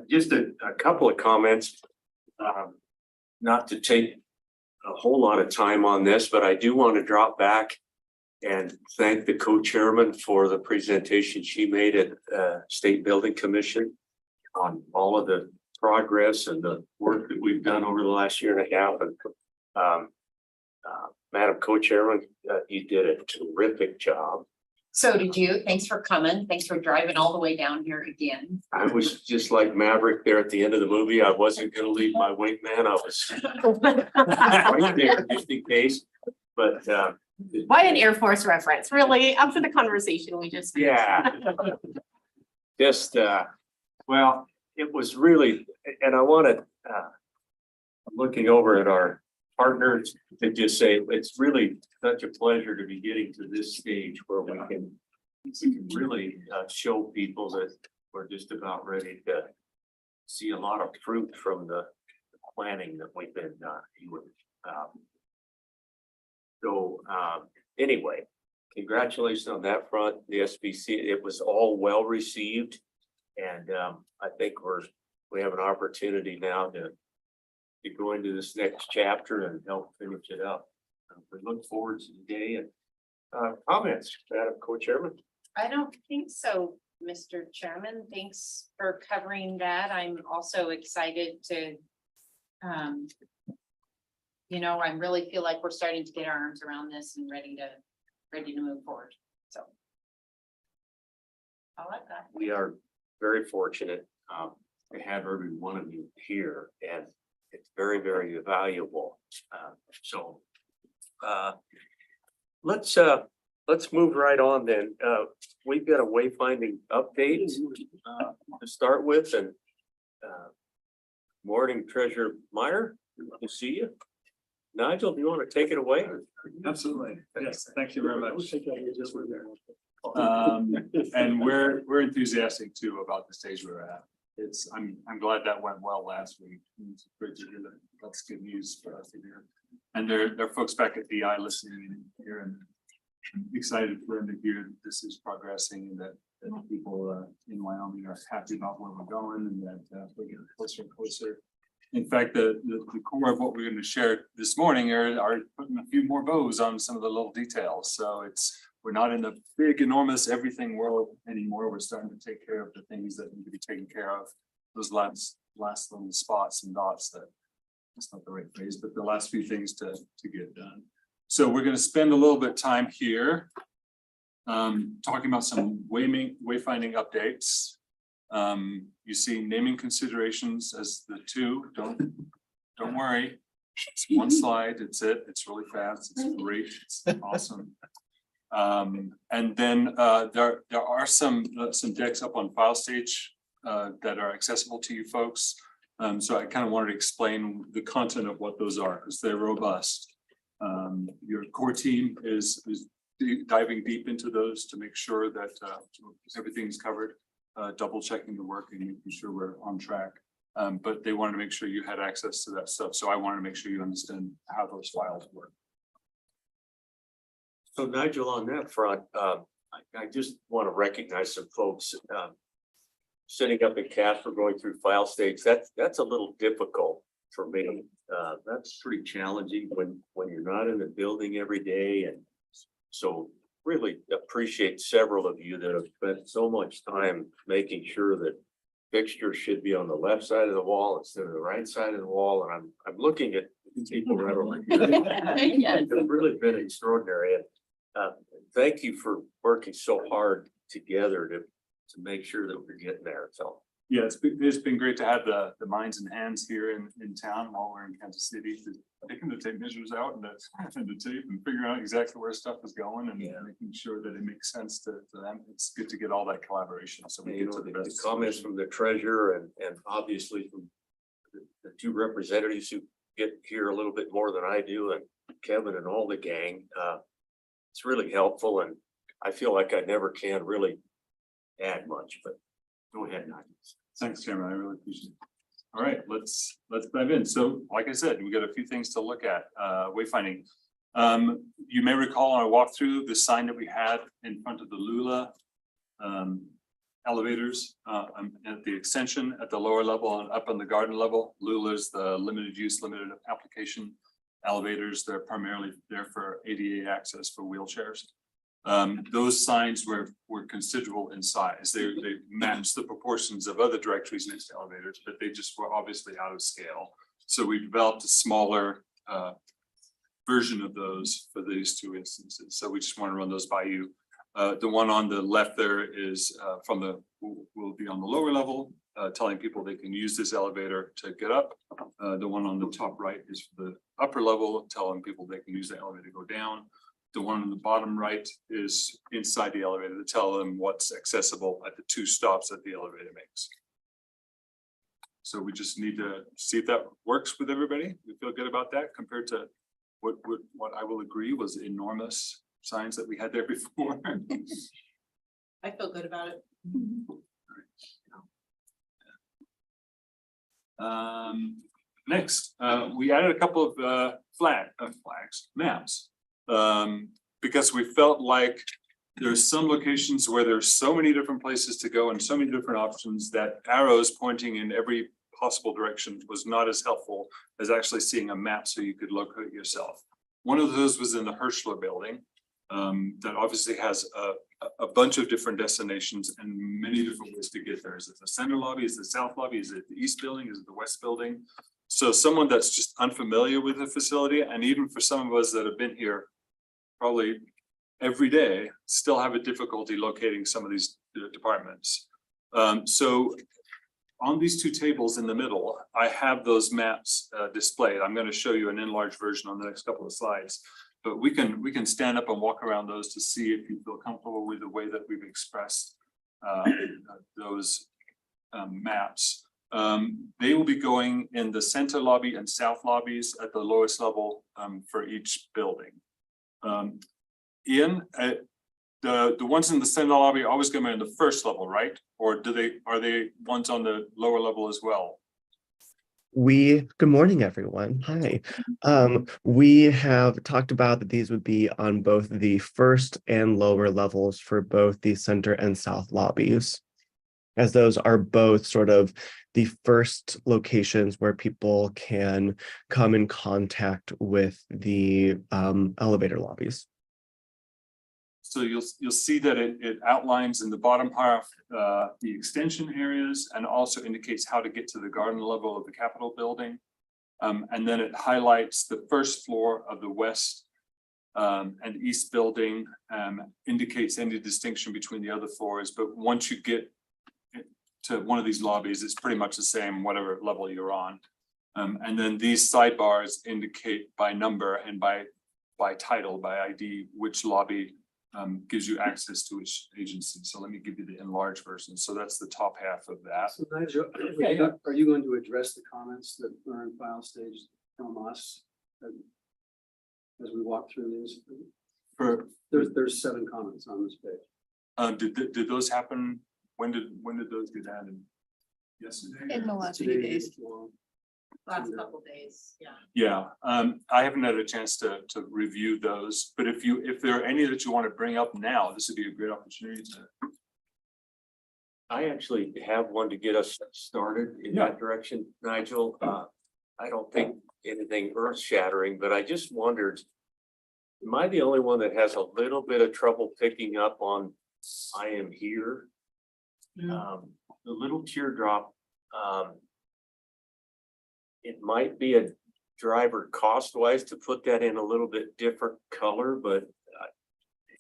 Just a couple of comments. Not to take a whole lot of time on this, but I do want to drop back and thank the co-chairman for the presentation she made at State Building Commission on all of the progress and the work that we've done over the last year and a half. And Madam Co-Chairman, you did a terrific job. So did you. Thanks for coming. Thanks for driving all the way down here again. I was just like Maverick there at the end of the movie. I wasn't going to leave my wingman. I was right there just in case. But Why an Air Force reference? Really? After the conversation we just had. yeah, just well, it was really, and I want to looking over at our partners to just say it's really such a pleasure to be getting to this stage where we can really show people that we're just about ready to see a lot of fruit from the planning that we've been doing. Anyway, congratulations on that front. The SBC, it was all well received, and I think we have an opportunity now to go into this next chapter and help finish it up. We look forward to the day. And comments, Madam Co-Chairman. I don't think so, Mr. Chairman. Thanks for covering that. I'm also excited to, I really feel like we're starting to get our arms around this and ready to move forward. So. I like that. We are very fortunate to have every one of you here, and it's very, very valuable. Let's move right on then. We've got a wayfinding update to start with, and morning, Treasurer Meyer, good to see you. Nigel, do you want to take it away? Absolutely. Yes, thank you very much. And we're enthusiastic too about the stage we're at. I'm glad that went well last week. It's great to hear that. That's good news for us to hear. And there are folks back at DI listening here, and I'm excited for them to hear that this is progressing, and that people in Wyoming are happy about where we're going, and that we're getting closer and closer. In fact, the core of what we're going to share this morning are putting a few more bows on some of the little details. So we're not in the big, enormous everything world anymore. We're starting to take care of the things that need to be taken care of. Those last little spots and dots, that's not the right phrase, but the last few things to get done. So we're going to spend a little bit of time here talking about some wayfinding updates. You see naming considerations as the two. Don't worry. It's one slide. It's really fast. It's great. It's awesome. And then there are some decks up on file stage that are accessible to you folks. So I kind of wanted to explain the content of what those are, because they're robust. Your core team is diving deep into those to make sure that everything's covered, double checking the work and making sure we're on track. But they wanted to make sure you had access to that stuff. So I wanted to make sure you understand how those files work. So Nigel, on that front, I just want to recognize some folks sitting up in Casper going through file stage. That's a little difficult for me. That's pretty challenging when you're not in the building every day. And so really appreciate several of you that have spent so much time making sure that fixtures should be on the left side of the wall instead of the right side of the wall. And I'm looking at people right over here. Yes. It's really been extraordinary. And thank you for working so hard together to make sure that we're getting there. So Yeah, it's been great to have the minds and hands here in town while we're in Kansas City, taking the tape measures out and the tape and figuring out exactly where stuff is going, and making sure that it makes sense to them. It's good to get all that collaboration. So we get to the best comments from the treasurer and obviously from the two representatives who get here a little bit more than I do, and Kevin and all the gang. It's really helpful, and I feel like I never can really add much, but go ahead, Nigel. Thanks, Chairman. I really appreciate it. All right, let's dive in. So, like I said, we got a few things to look at. Wayfinding. You may recall when I walked through the sign that we had in front of the Lula elevators, at the extension at the lower level and up on the garden level. Lula's the limited use, limited application elevators. They're primarily there for ADA access for wheelchairs. Those signs were considerable in size. They matched the proportions of other directories next to elevators, but they just were obviously out of scale. So we developed a smaller version of those for these two instances. So we just want to run those by you. The one on the left there is will be on the lower level, telling people they can use this elevator to get up. The one on the top right is for the upper level, telling people they can use the elevator to go down. The one on the bottom right is inside the elevator to tell them what's accessible at the two stops that the elevator makes. So we just need to see if that works with everybody. We feel good about that compared to what I will agree was enormous signs that we had there before. I feel good about it. Next, we added a couple of maps. Because we felt like there's some locations where there's so many different places to go and so many different options that arrows pointing in every possible direction was not as helpful as actually seeing a map so you could locate yourself. One of those was in the Hirschler building, that obviously has a bunch of different destinations and many different ways to get there. Is it the center lobby? Is it the south lobby? Is it the east building? Is it the west building? So someone that's just unfamiliar with the facility, and even for some of us that have been here probably every day, still have a difficulty locating some of these departments. So on these two tables in the middle, I have those maps displayed. I'm going to show you an enlarged version on the next couple of slides, but we can stand up and walk around those to see if you feel comfortable with the way that we've expressed those maps. They will be going in the center lobby and south lobbies at the lowest level for each building. Ian, the ones in the center lobby are always going to be in the first level, right? Or are they ones on the lower level as well? Good morning, everyone. Hi. We have talked about that these would be on both the first and lower levels for both the center and south lobbies, as those are both sort of the first locations where people can come in contact with the elevator lobbies. So you'll see that it outlines in the bottom half the extension areas and also indicates how to get to the garden level of the Capitol building. And then it highlights the first floor of the west and east building, indicates any distinction between the other floors. But once you get to one of these lobbies, it's pretty much the same, whatever level you're on. And then these sidebars indicate by number and by title, by ID, which lobby gives you access to each agency. So let me give you the enlarged version. So that's the top half of that. So Nigel, are you going to address the comments that are in file stage from us as we walk through these? There's 7 comments on this page. Did those happen? When did those get added? Yesterday? In the last few Today days. Last couple days, yeah. Yeah, I haven't had a chance to review those, but if there are any that you want to bring up now, this would be a great opportunity to. I actually have one to get us started in that direction, Nigel. I don't think anything earth shattering, but I just wondered, am I the only one that has a little bit of trouble picking up on I am here? The little teardrop, it might be a driver cost wise to put that in a little bit different color, but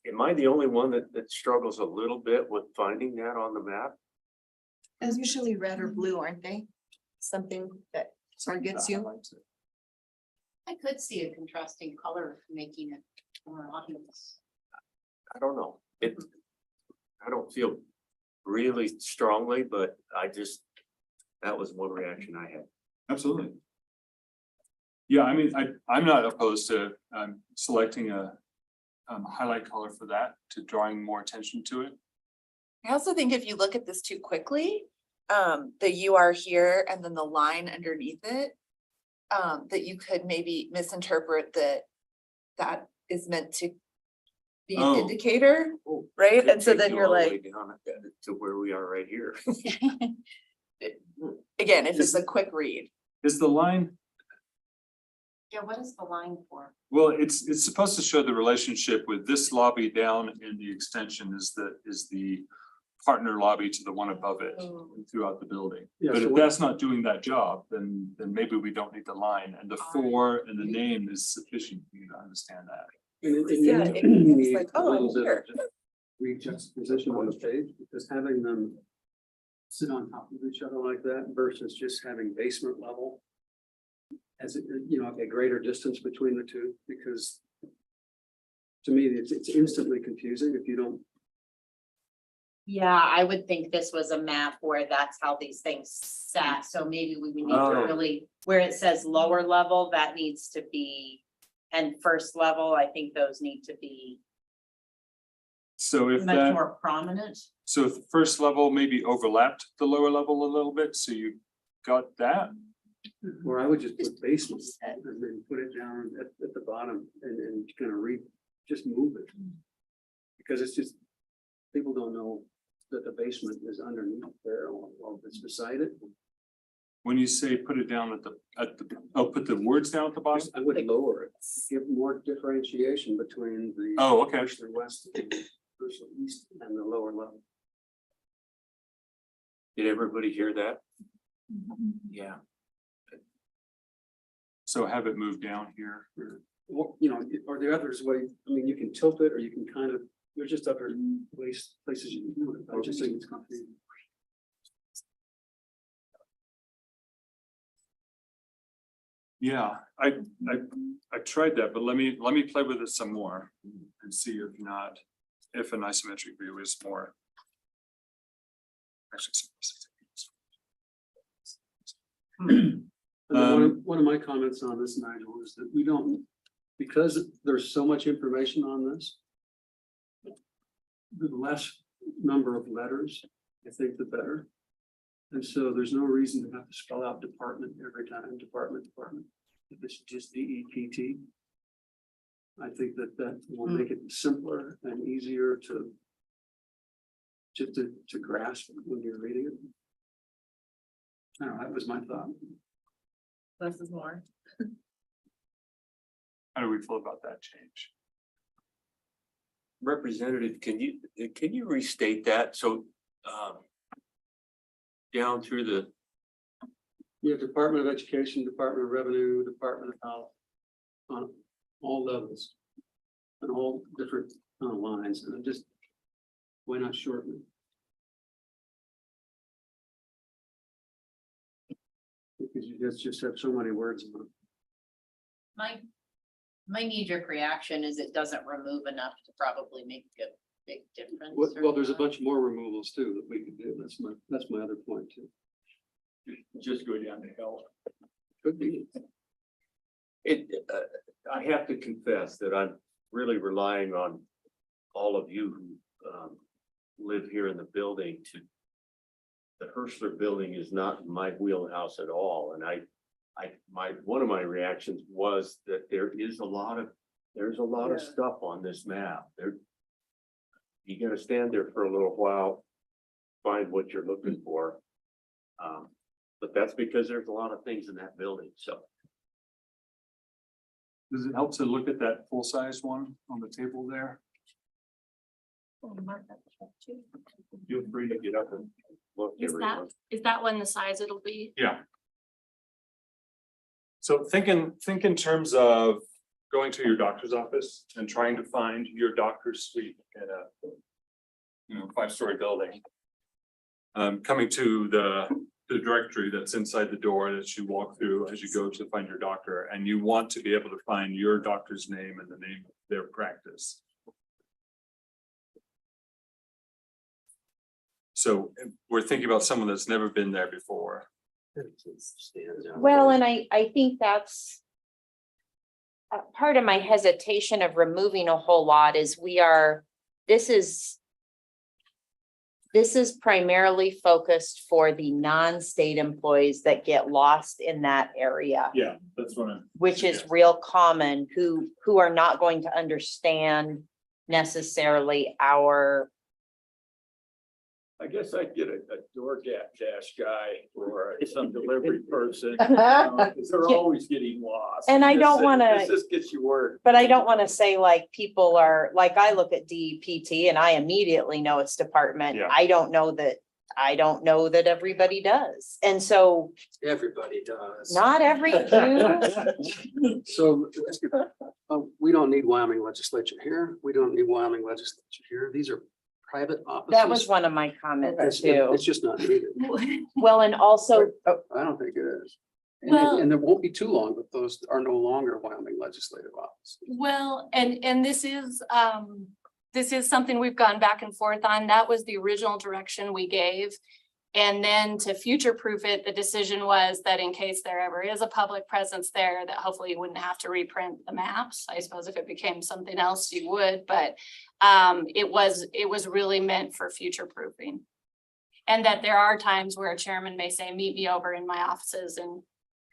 am I the only one that struggles a little bit with finding that on the map? It's usually red or blue, aren't they? Something that targets you. I could see a contrasting color making it more obvious. I don't know. I don't feel really strongly, but that was one reaction I had. Absolutely. Yeah, I mean, I'm not opposed to selecting a highlight color for that, to drawing more attention to it. I also think if you look at this too quickly, the you are here and then the line underneath it, that you could maybe misinterpret that is meant to the Oh. indicator, Oh, right? could And so take then you you're all the like, way down to where we are right here. again, it's just a quick read. Is the line, Yeah, what is the line for? well, it's supposed to show the relationship with this lobby down and the extension is the partner lobby to the one above it throughout the building. Yeah, But so if what- that's not doing that job, then maybe we don't need the line, and the 4 and the name is sufficient for you to understand that. Yeah, it's like, A oh, little bit here. of rejuxtaposition on the page, because having them sit on top of each other like that versus just having basement level. As it, a greater distance between the two, because to me, it's instantly confusing if you don't. Yeah, I would think this was a map where that's how these things sat, so maybe we would need to Oh. really, where it says lower level, that needs to be. And first level, I think those need to be So if much that, more prominent. so if the first level maybe overlapped the lower level a little bit, so you got that. Or I would just put basement and then put it down at the bottom and kind of just move it. Because it's just, people don't know that the basement is underneath there or it's beside it. When you say put it down put the words down at the bottom? I would lower it, give more differentiation between the. Oh, okay. First west, first east and the lower level. Did everybody hear that? Yeah. So have it move down here. Or, or the others way, I mean, you can tilt it or you can kind of, there's just other places you can do it. I just think it's confusing. Yeah, I tried that, but let me play with it some more and see if an isometric view is more. Actually, And then one of my comments on this, Nigel, is that we don't, because there's so much information on this. The less number of letters, I think the better. And so there's no reason to have to spell out department every time, department. If it's just DEPT. I think that will make it simpler and easier to just to grasp when you're reading it. I don't know, that was my thought. Less is more. How do we feel about that change? Representative, can you restate that? So, down through the, Yeah, Department of Education, Department of Revenue, Department of Health, on all levels. And all different lines, and just, why not shorten it? Because you just have so many words on it. My knee-jerk reaction is it doesn't remove enough to probably make a big difference. Well, there's a bunch more removals too that we could do, that's my other point too. just go down to hell. Could be. I have to confess that I'm really relying on all of you who live here in the building to. The Hirschler building is not in my wheelhouse at all, and one of my reactions was that there's a lot of stuff on this map. You gotta stand there for a little while, find what you're looking for. But that's because there's a lot of things in that building, so. Does it help to look at that full-size one on the table there? Feel free to get up and look. everyone. Is that when the size it'll be? Yeah. So think in terms of going to your doctor's office and trying to find your doctor's suite in a 5-story building. Coming to the directory that's inside the door that you walk through as you go to find your doctor, and you want to be able to find your doctor's name and the name of their practice. So we're thinking about someone that's never been there before. Well, and I think that's part of my hesitation of removing a whole lot is this is primarily focused for the non-state employees that get lost in that area, Yeah, that's what I'm. which is real common, who are not going to understand necessarily our, I guess I'd get a door dash guy or some delivery person, because they're always getting lost. And I don't This- wanna- This just gets you work. but I don't want to say like people are, like I look at DEPT and I immediately know it's department. Yeah. I don't know that everybody does. And so Everybody does. not every, So we don't need Wyoming legislature here. We don't need Wyoming legislature here. These are private offices. that was one of my comments It's too. it's just not needed. Well, and also, I don't think it is. Well- And there won't be too long, but those are no longer Wyoming legislative offices. Well, and this is something we've gone back and forth on. That was the original direction we gave. And then to future-proof it, the decision was that in case there ever is a public presence there, that hopefully you wouldn't have to reprint the maps. I suppose if it became something else, you would, but it was really meant for future-proofing. And that there are times where a chairman may say, meet me over in my offices in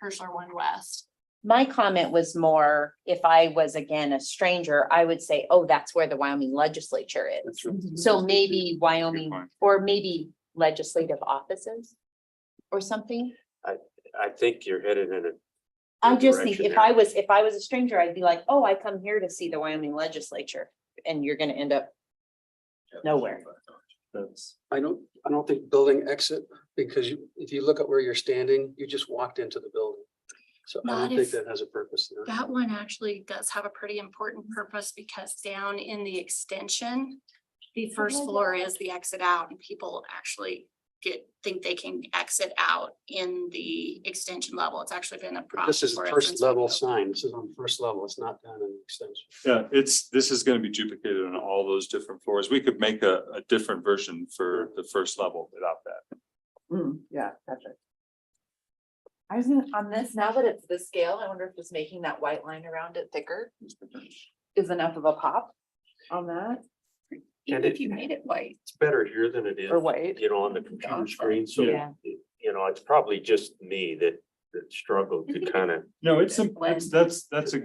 Hirschler 1 West. my comment was more, if I was again a stranger, I would say, oh, that's where the Wyoming legislature is. That's right. So maybe Wyoming, point. or maybe legislative offices or something. I think you're headed in a. I just think direction if I was a stranger, I'd be like, oh, I come here to see the Wyoming legislature, and you're gonna end up nowhere. I don't think building exit, because if you look at where you're standing, you just walked into the building. So I Not don't think if- that has a purpose there. That one actually does have a pretty important purpose because down in the extension, the first floor is the exit out and people actually think they can exit out in the extension level. It's actually been a problem. This is for us first since level we built. sign. This is on first level. It's not done in the extension. Yeah, this is gonna be duplicated on all those different floors. We could make a different version for the first level without that. Yeah, gotcha. I was on this, now that it's this scale, I wonder if just making that white line around it thicker is enough of a pop on that, Even if you made it white. It's better here than it is, or white. you know, on the computer screen, so, Yeah. you know, it's probably just me that struggled to kind of. No, it's that's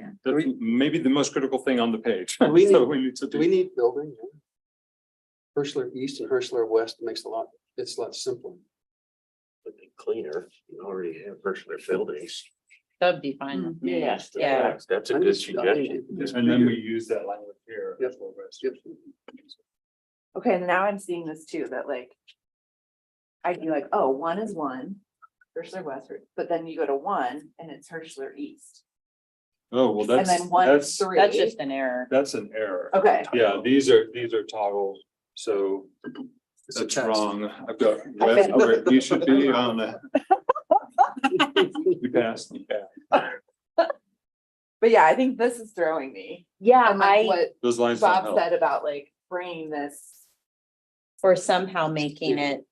maybe the most critical thing on the page. Do we So need- we need to Do we need building? Hirschler East and Hirschler West makes it's a lot simpler. Cleaner, you already have personal buildings. That'd be fine. with me. Yeah. Yeah. That's a I good think- suggestion. And then we use that language here. Yep. Yep. Okay, and now I'm seeing this too, that like. I'd be like, oh, 1 is 1, Hirschler West, but then you go to 1 and it's Hirschler East. Oh, well, And then 1 is 3. That's just an error. that's an error. Okay. Yeah, these are toggles, so It's a that's text. wrong. I've got red where you should be on the. You passed. But yeah, I think this is throwing me. Yeah, And like I, what Those lines don't Bob help. said about like bringing this. or somehow making it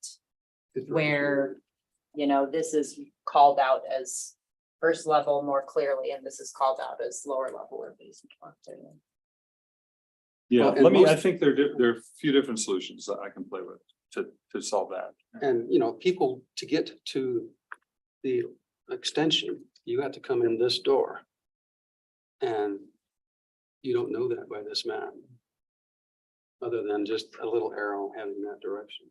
where, you know, this is called out as first level more clearly, and this is called out as lower level or basement. Yeah, Well, and I most- think there are a few different solutions that I can play with to solve that. And, you know, people to get to the extension, you have to come in this door. And you don't know that by this map. Other than just a little arrow heading that direction.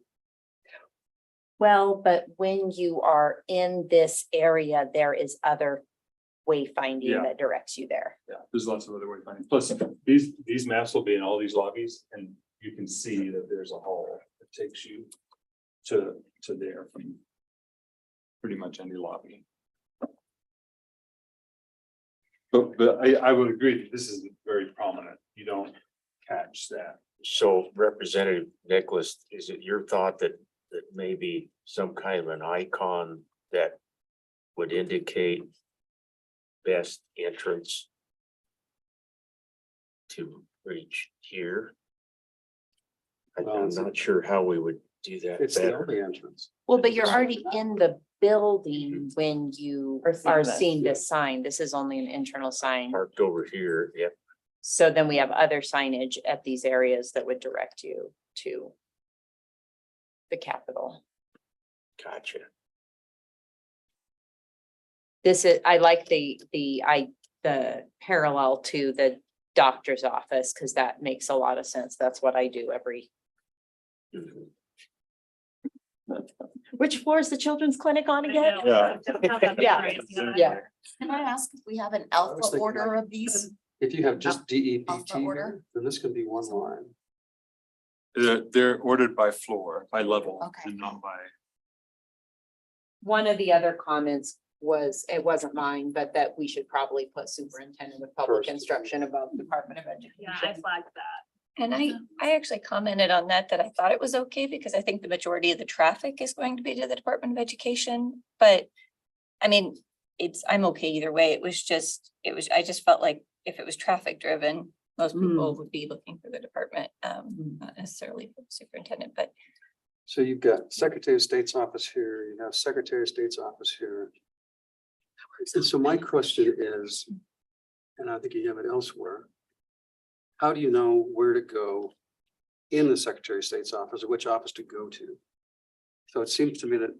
Well, but when you are in this area, there is other wayfinding Yeah. that directs you there. Yeah, there's lots of other way finding. Plus, these maps will be in all these lobbies and you can see that there's a hall that takes you to there from pretty much any lobby. But I would agree, that this is very prominent. You don't catch that. So Representative Nicholas, is it your thought that maybe some kind of an icon that would indicate best entrance to reach here? Well, I'm it's- not sure how we would do that It's the better. only entrance. Well, but you're already in the building when you Are seeing are this, seeing yeah. this sign. This is only an internal sign. Parked over here, yep. So then we have other signage at these areas that would direct you to the Capitol. Gotcha. This is, I like the parallel to the doctor's office, because that makes a lot of sense. That's what I do every. Which floor is the children's clinic on again? Yeah. Yeah. Yeah. Can I ask if we have an I was alpha thinking order like- of these? If you have just Alpha DEPT, order? then this can be one line. They're ordered by floor, by level, Okay. and not by. One of the other comments was, it wasn't mine, but that we should probably put superintendent of public First. instruction above Department of Education. flagged that. And I actually commented on that, I thought it was okay because I think the majority of the traffic is going to be to the Department of Education, but. I mean, I'm okay either way. I just felt like if it was traffic driven, most people would be looking for the department, not necessarily for the superintendent, but. So you've got Secretary of State's office here, you have Secretary of State's office here. And so my question is, and I think you have it elsewhere. How do you know where to go in the Secretary of State's office, or which office to go to? So it seems to me that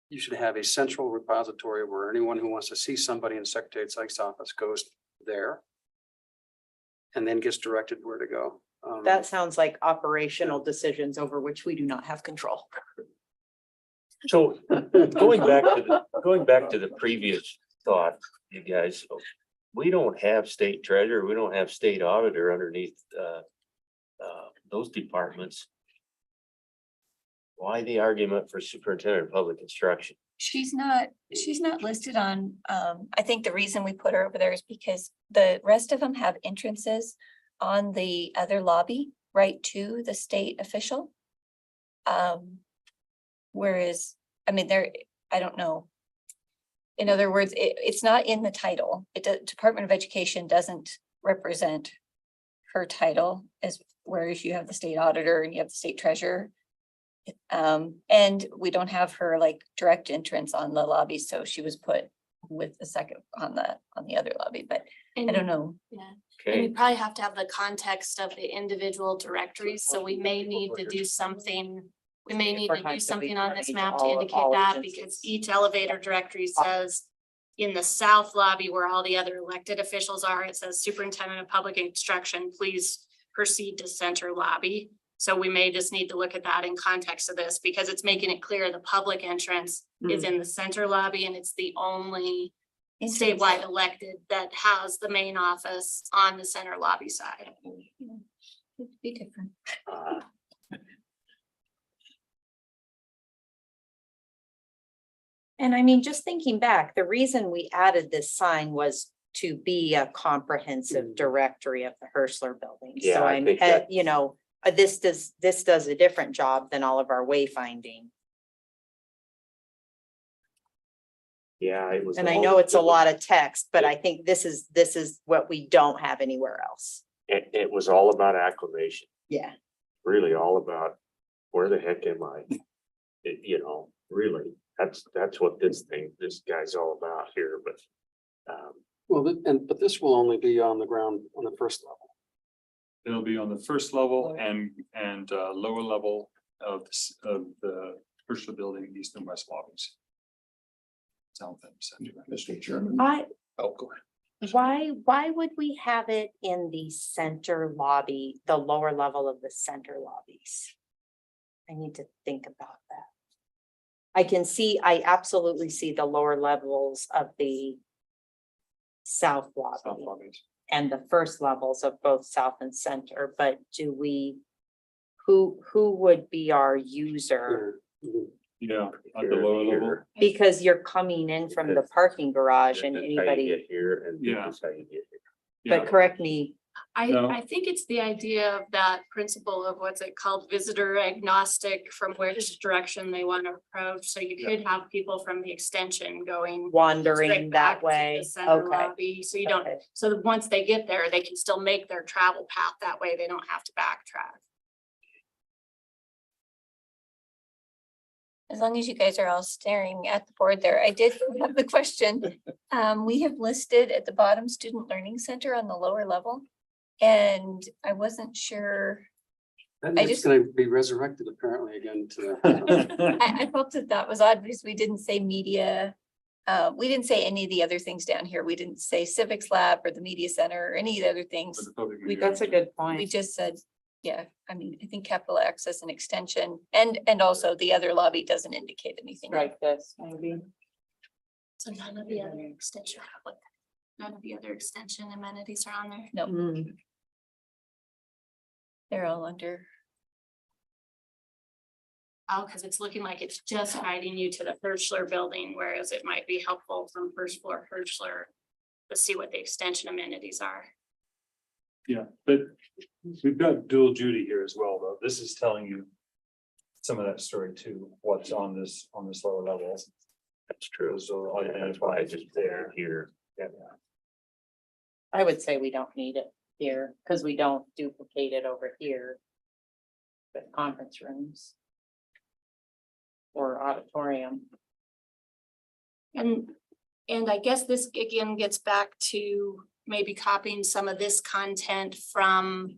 you should have a central repository where anyone who wants to see somebody in the Secretary of State's office goes there. And then gets directed where to go. That sounds like operational decisions over which we do not have control. So going back to the previous thought, you guys, we don't have state treasurer, we don't have state auditor underneath those departments. Why the argument for superintendent of public instruction? She's not listed on, I think the reason we put her over there is because the rest of them have entrances on the other lobby, right to the state official. Whereas, I mean, I don't know. In other words, it's not in the title. Department of Education doesn't represent her title whereas you have the state auditor and you have the state treasurer. And we don't have her like direct entrance on the lobby, so she was put with the second on the other lobby, but I don't know. Yeah, and Okay, you probably have to have the context of the individual directories, so we may need to do something. We may need to do something on this map to indicate that, because each elevator directory says. In the south lobby where all the other elected officials are, it says superintendent of public instruction, please proceed to center lobby. So we may just need to look at that in context of this, because it's making it clear the public entrance is in the center lobby, and it's the only statewide elected that has the main office on the center lobby side. It'd be different. And I mean, just thinking back, the reason we added this sign was to be a comprehensive directory of the Herschler building. Yeah, So I I'm, think that- you know, this does a different job than all of our wayfinding. yeah, it was. And I know it's a lot of text, but I think this is what we don't have anywhere else. It was all about acclimation, Yeah. really all about where the heck am I? Really, that's what this guy's all about here, but. Well, but this will only be on the ground on the first level. It'll be on the first level and lower level of the Herschel building, east and west lobbies. South and center. Mr. Chairman. Oh, go ahead. Why would we have it in the center lobby, the lower level of the center lobbies? I need to think about that. I absolutely see the lower levels of the south South lobby lobbies. and the first levels of both south and center, but who would be our user? Here. Yeah, at the lower level. Because you're coming in from the parking garage and That's how you anybody, get here, and Yeah. this is how you get here. Yeah, but correct me, No. I think it's the idea of that principle of what's it called, visitor agnostic, from which direction they want to approach. So you could have people from the extension going wandering straight back that to way. the center Okay. lobby. So you don't, Okay. so that once they get there, they can still make their travel path that way. They don't have to backtrack. As long as you guys are all staring at the board there, I did have the question. We have listed at the bottom Student Learning Center on the lower level. And I wasn't sure, And I it's just- gonna be resurrected apparently again to. I felt that was odd because we didn't say media We didn't say any of the other things down here. We didn't say civics lab or the media center or any of the other things. For the public We- meeting. That's a good We point. just said, yeah, I mean, I think capital access and extension and also the other lobby doesn't indicate anything. Like this, maybe. So none of the other extension, none of the other extension amenities are on there. No, Mm. they're all under. Oh, because it's looking like it's just guiding you to the Hirschler building, whereas it might be helpful from first floor Hirschler to see what the extension amenities are. Yeah, but we've got dual duty here as well, though. This is telling you some of that story too, what's on this lower level. That's true. So That's why I just there here. Yeah. I would say we don't need it here, because we don't duplicate it over here. With conference rooms. Or auditorium. And I guess this again gets back to maybe copying some of this content from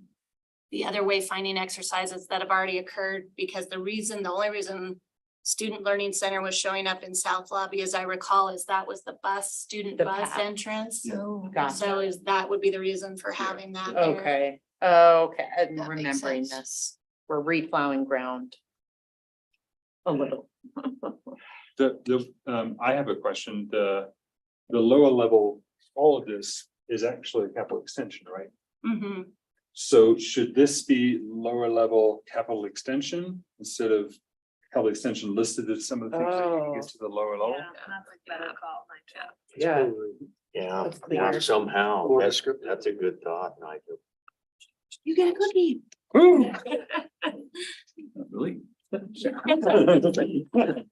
the other wayfinding exercises that have already occurred, because the only reason Student Learning Center was showing up in South Lobby, as I recall, is that was the student The bus path. entrance. Oh, Gotcha. So that would be the reason for having that there. Okay, okay, I'm That makes remembering sense. this. We're replowing ground. A little. I have a question. The lower level, all of this is actually a capital extension, right? Mhm. So should this be lower level capital extension instead of capital extension listed as some of the things that gets to the lower level? Yeah. Yeah, That's clear. somehow, More that's, descriptive. that's a good thought, Nigel. You get a cookie. Really?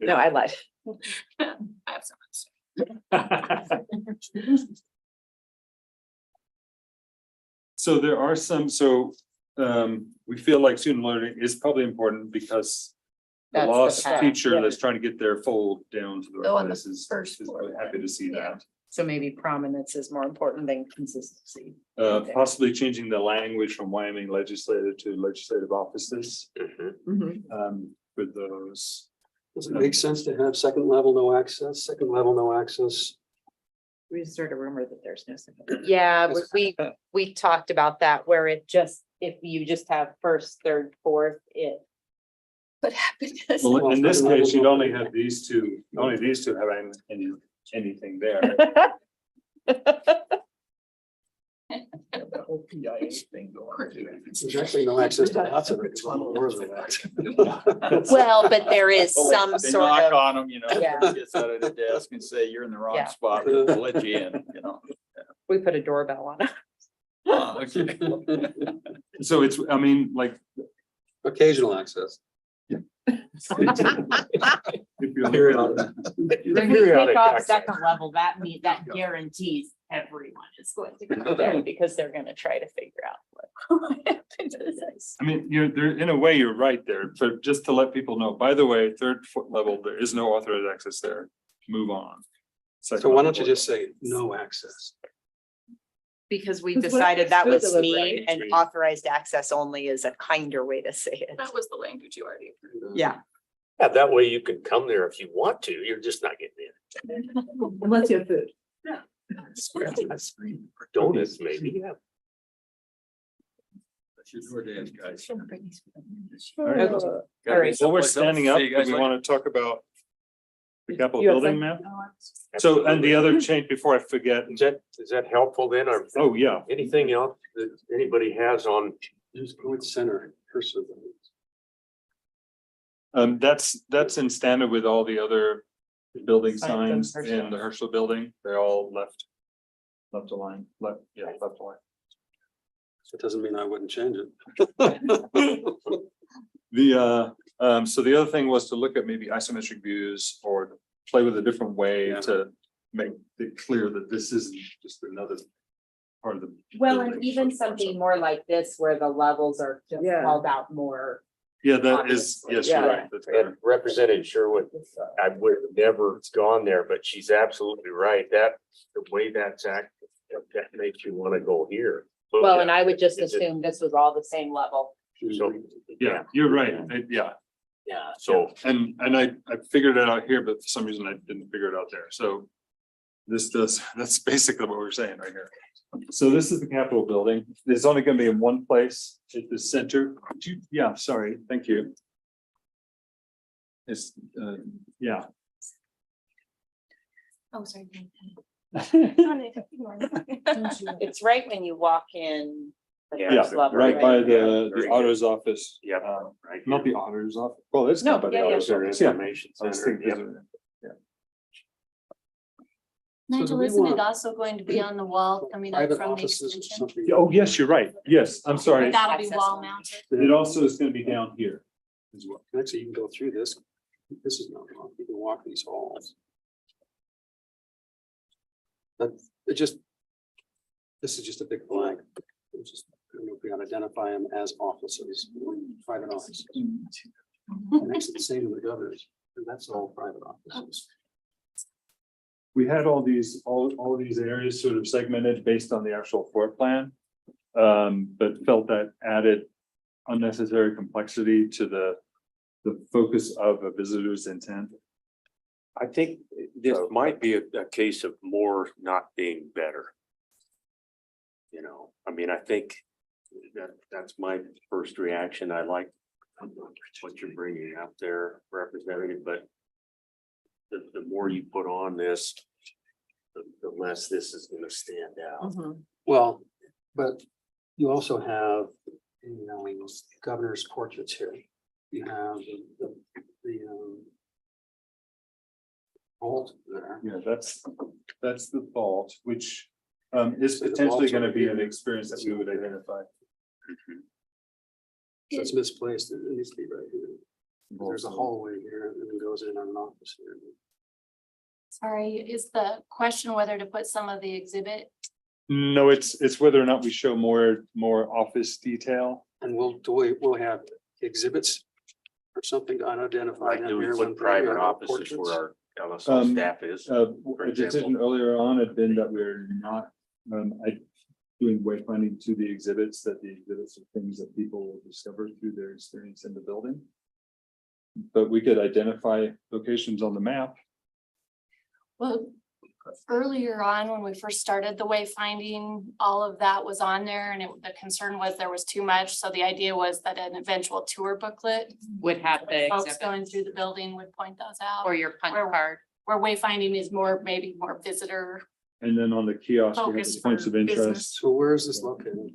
No, I lied. I have some. So there are we feel like student learning is probably important because the That's the lost path, teacher yeah. that's trying to get their fold down to the Go right on the place is first really floor. happy to see that. So maybe prominence is more important than consistency. Okay. Possibly changing the language from Wyoming legislative to legislative offices, with those. Does it make sense to have second level no access, We just heard a rumor that there's no. Yeah, we talked about that where it just, if you just have first, third, fourth, it. What happened? Well, in this case, you'd only have these two, having anything there. There's actually no access to lots of it. 'cause I'm aware of that. Well, but there is Oh, some they sort knock of, on them, you know, Yeah. gets out of the desk and say, you're in the wrong Yeah. spot, we'll let you in, you know. we put a doorbell on it. Okay. So it's, I mean, like. Occasional access. if you're- Periodic. If we pick off second level, that guarantees everyone is going to go there because they're gonna try to figure out what happened to this. I mean, there, in a way, you're right there, but just to let people know, by the way, third foot level, there is no authorized access there. Move on. So why don't you just say no access? Because we Because what decided that access was to the mean and authorized access only is a kinder way to say it. That was the language you already approved. Yeah. Yeah, that way you can come there if you want to, you're just not getting in. Unless you have food. Donuts, maybe, yeah. That's your door dash, guys. All right. All right. Well, we're standing up, See you do guys we later. want to talk about the Capitol You have building some- map? So, and the other change before I forget, Is that helpful then, or oh, yeah, anything else that anybody has on? Just go with center. Cursor. that's in standard with all the other building Signs signs in in the Herschel building, they're all left a line, left a line. It doesn't mean I wouldn't change it. So the other thing was to look at maybe isometric views or play with a different way Yeah. to make it clear that this isn't just another part of the. Well, and building. even something more like this where the levels are just called out more. Yeah, that is, yes, you're Yeah. right. That's better. And Representative Sherwood, I would have never gone there, but she's absolutely right. That, the way that's acted, that makes you want to go here. Well, and I would just Is it- assume this was all the same level. So, Yeah, you're right. Yeah. yeah, so And I figured it out here, but for some reason I didn't figure it out there. So that's basically what we're saying right here. So this is the Capitol building. It's only gonna be in one place at the center. Yeah, sorry, thank you. It's, yeah. Oh, sorry. It's right when you walk in. the Yeah, first level, Right by Very the good. auditor's office. Yep. Right Not here. the auditor's office. Well, it's No, not by the yeah, yeah. auditor's Visitor office. Yeah. Information I was Center, thinking yep. visitor. Nigel, we isn't want it also going to be on the wall coming up Private from the offices or extension? something. Oh, yes, you're right. Yes, I'm sorry. That'll be Access wall point. mounted. It also is gonna be down here as well. Actually, you can go through this. This is not wrong. You can walk these halls. But it just, this is just a big blank. It's just, I don't know if we gotta identify them as offices, private offices. It makes it the same in the governor's, and that's all private offices. We had all these areas sort of segmented based on the actual floor plan. But felt that added unnecessary complexity to the focus of a visitor's intent. I think this might be a case of more not being better. You know, I mean, I think that's my first reaction. I like what you're bringing out there, Representative, but the more you put on this, the less this is gonna stand out. Well, but you also have, you know, governor's portraits here. You have the vault there. Yeah, that's the vault, which is So the potentially vault's gonna over be an here. experience that we would identify. So it's misplaced. It needs to be right here. There's a hallway here and it goes in on an office here. Sorry, is the question whether to put some of the exhibit? No, it's whether or not we show more office detail. And we'll have exhibits or something to identify Like, them do we here. put private offices where our LSO staff is? A For decision example. earlier on had been that we're not, doing wayfinding to the exhibits, that the exhibits are things that people will discover through their experience in the building. But we could identify locations on the map. Well, earlier on, when we first started the wayfinding, all of that was on there and the concern was there was too much. So the idea was that an eventual tour booklet, Would have the folks exhibit going through the building would point those out. or your punch Where- card. Where wayfinding is more, maybe more visitor. And then on the kiosk, we have Focus the points for of interest. business. So where is this located?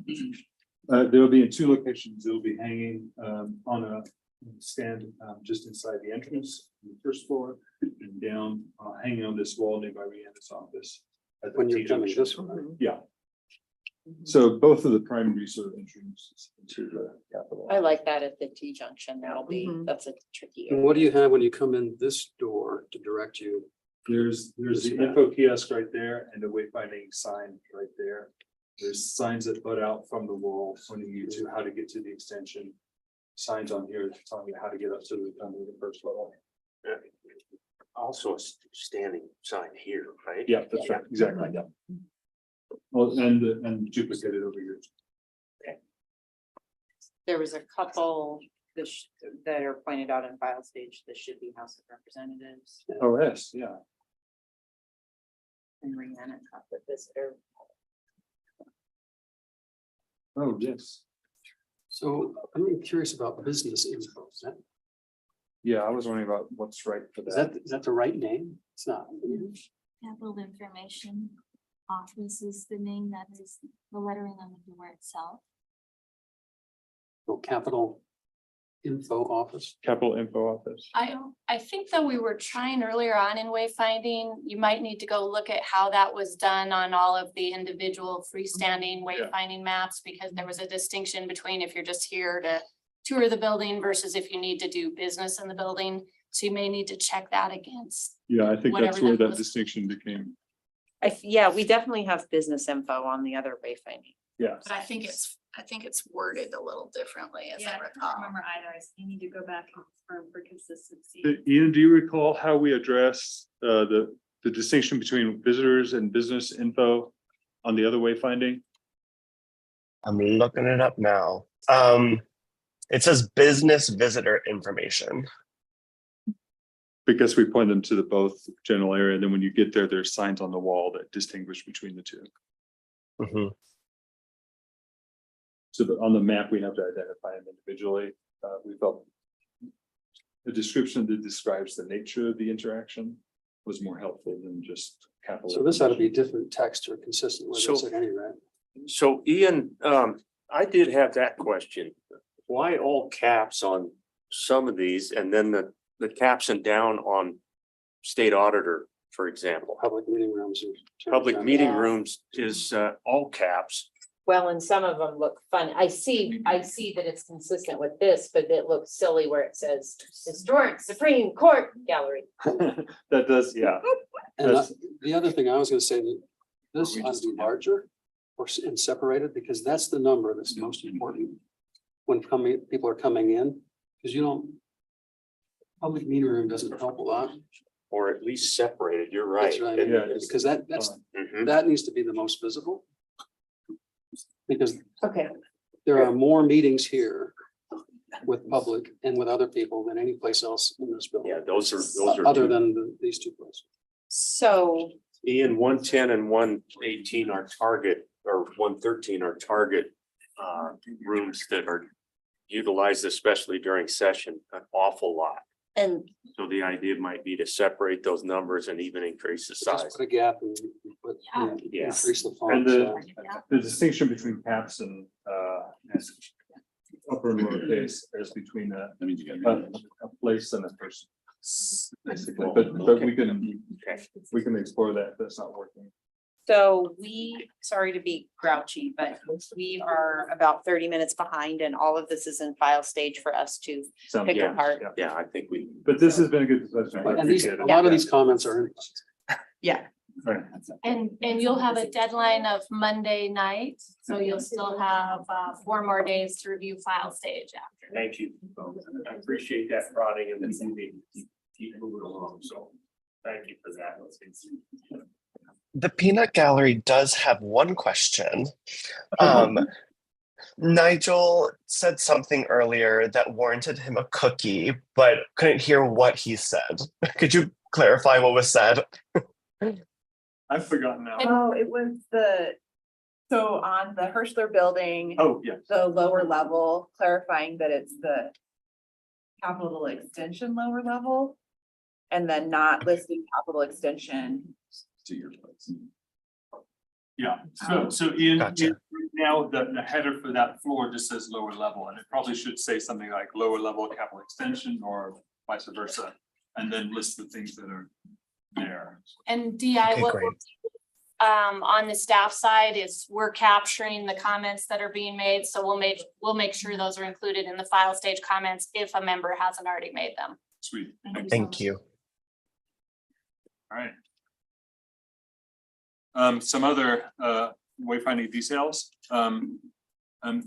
They'll be in two locations. It'll be hanging on a stand just inside the entrance, on the first floor, and down, hanging on this wall nearby Rihanna's office. at the When you're T-junction. coming this way. Yeah. So both of the primary sort of entrances into the Capitol. I like that at the T junction. That'll be, that's a tricky. And what do you have when you come in this door to direct you? There's the info kiosk right there and the wayfinding sign right there. There's signs that butt out from the wall pointing you to how to get to the extension. Signs on here telling you how to get up to the first level. Also a standing sign here, right? Yeah, that's right, exactly, yeah. Well, and duplicate it over here. There was a couple that are pointed out in file stage. This should be House of Representatives Oh, yes, yeah. and Rihanna caught the visitor. Oh, yes. So I'm curious about business info. Yeah, I was wondering about what's right for that. Is that the right name? It's not. Capital Information Office is the name, that is the lettering on the door itself. No, Capital Info Office. Capitol Info Office. I think that we were trying earlier on in wayfinding, you might need to go look at how that was done on all of the individual freestanding wayfinding maps, because there was a distinction between if you're just here to tour the building versus if you need to do business in the building. So you may need to check that against. Yeah, I think Whatever that's where that that was. distinction became, Yeah, we definitely have business info on the other wayfinding. yeah. But I think it's worded a little differently as I I don't recall. remember either. You need to go back and confirm for consistency. Ian, do you recall how we address the distinction between visitors and business info on the other wayfinding? I'm looking it up now. It says business visitor information. Because we point them to the both general area, then when you get there, there's signs on the wall that distinguish between the two. Mhm. So on the map, we have to identify them individually. We felt the description that describes the nature of the interaction was more helpful than just capital. So this ought to be different text or consistent with this So- at any rate. So Ian, I did have that question. Why all caps on some of these and then the caps and down on state auditor, for example? Public meeting rooms. are- Public meeting rooms is all caps. Well, and some of them look fun. I see that it's consistent with this, but it looks silly where it says Historic Supreme Court Gallery. That does, yeah. And That's- the other thing I was gonna say, that this ought to be larger or and separated, because that's the number that's most important. When people are coming in, because you don't. Public meeting room doesn't help a lot. Or at least separated, you're right. That's right. Yeah. Because that's, Mhm. that needs to be the most visible. Because Okay. there are more meetings here with public and with other people than any place else in this building. Yeah, those are. Other two. than these two places. So, Ian, 110 and 118 are target, or 113 are target rooms that are utilized, especially during session, an awful lot. and So the idea might be to separate those numbers and even increase the Just size. put a gap and put, Yeah. increase the And font. the distinction between caps and upper and lower case is between a place and a person. Basically, but we can explore that, if that's not working. so sorry to be grouchy, but we are about 30 minutes behind and all of this is in file stage for us to Sounds pick good. apart. Yeah, I think we. But this has been a good discussion. I And these, appreciate a it. lot of these comments are. Yeah. Right. And you'll have a deadline of Monday night, so you'll still have 4 more days to review file stage after. Thank you. I appreciate that prodding and this meeting. Keep moving along. So thank you for that. The peanut gallery does have one question. Nigel said something earlier that warranted him a cookie, but couldn't hear what he said. Could you clarify what was said? I've forgotten now. Oh, it was so on the Hirschler building, Oh, yeah. the lower level, clarifying that it's the capital extension lower level. And then not listing capital extension. To your place. Yeah, so Ian, Gotcha. now the header for that floor just says lower level, and it probably should say something like lower level capital extension or vice versa. And then list the things that are there. And DI, Okay, what great. we'll do, on the staff side is we're capturing the comments that are being made, so we'll make sure those are included in the file stage comments if a member hasn't already made them. Sweet. Thank you. All right. Some other wayfinding details.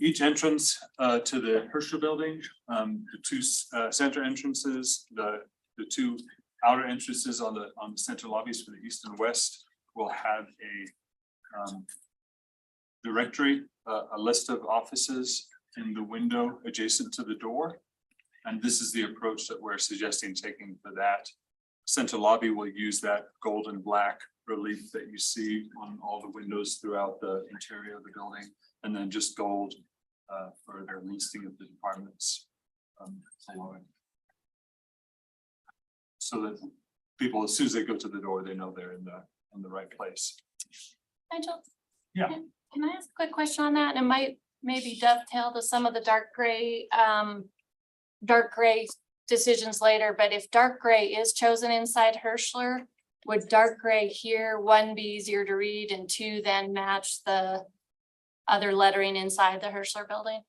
Each entrance to the Herschel building, the 2 center entrances, the 2 outer entrances on the center lobbies for the east and west will have a directory, a list of offices in the window adjacent to the door. And this is the approach that we're suggesting taking for that. Center lobby will use that gold and black relief that you see on all the windows throughout the interior of the building, and then just gold for their listing of the departments. Below it. So that people, as soon as they go to the door, they know they're in the right place. Nigel? Yeah. Can I ask a quick question on that? And it might maybe dovetail to some of the dark gray decisions later, but if dark gray is chosen inside Hirschler, would dark gray here, 1, be easier to read, and 2, then match the other lettering inside the Hirschler building?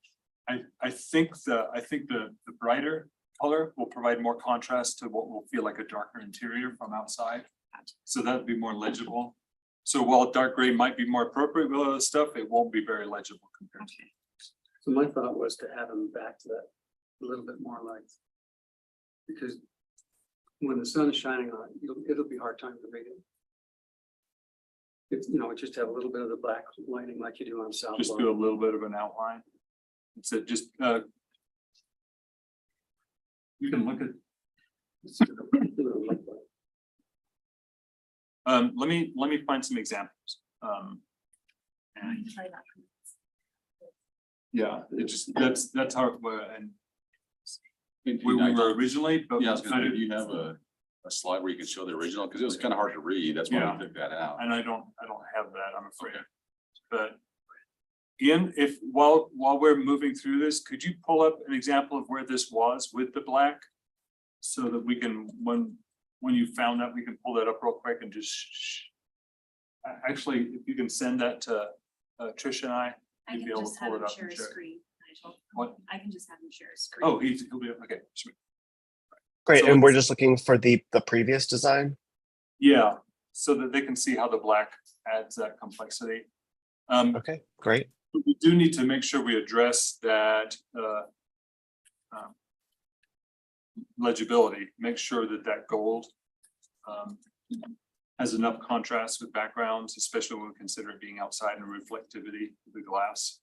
I think the brighter color will provide more contrast to what will feel like a darker interior from outside. So that would be more legible. So while dark gray might be more appropriate with other stuff, it won't be very legible compared to. So my thought was to have them back to that a little bit more light. Because when the sun is shining on it, it'll be a hard time to read it. It's, just have a little bit of the black lighting like you do on South. Just Lawn. do a little bit of an outline. It's just you can look at Let me find some examples. And yeah, it just, that's how, and where we were originally, but. Yeah, I was gonna say, do you have a slide where you can show the original? Because it was kind of hard to read. That's why Yeah. we took that out. And I don't have that, I'm afraid. But Ian, if while we're moving through this, could you pull up an example of where this was with the black? So that we can, when you found that, we can pull that up real quick and just. Actually, if you can send that to Trish and I. I you'd can be able to just pull have it him up share and a share it. screen, Nigel. What? I can just have him share a screen. Oh, he'll be, okay, sweet. Great, So and we're it's- just looking for the previous design. Yeah, so that they can see how the black adds that complexity. Okay, great. We do need to make sure we address that legibility, make sure that that gold has enough contrast with backgrounds, especially when we consider it being outside and reflectivity of the glass.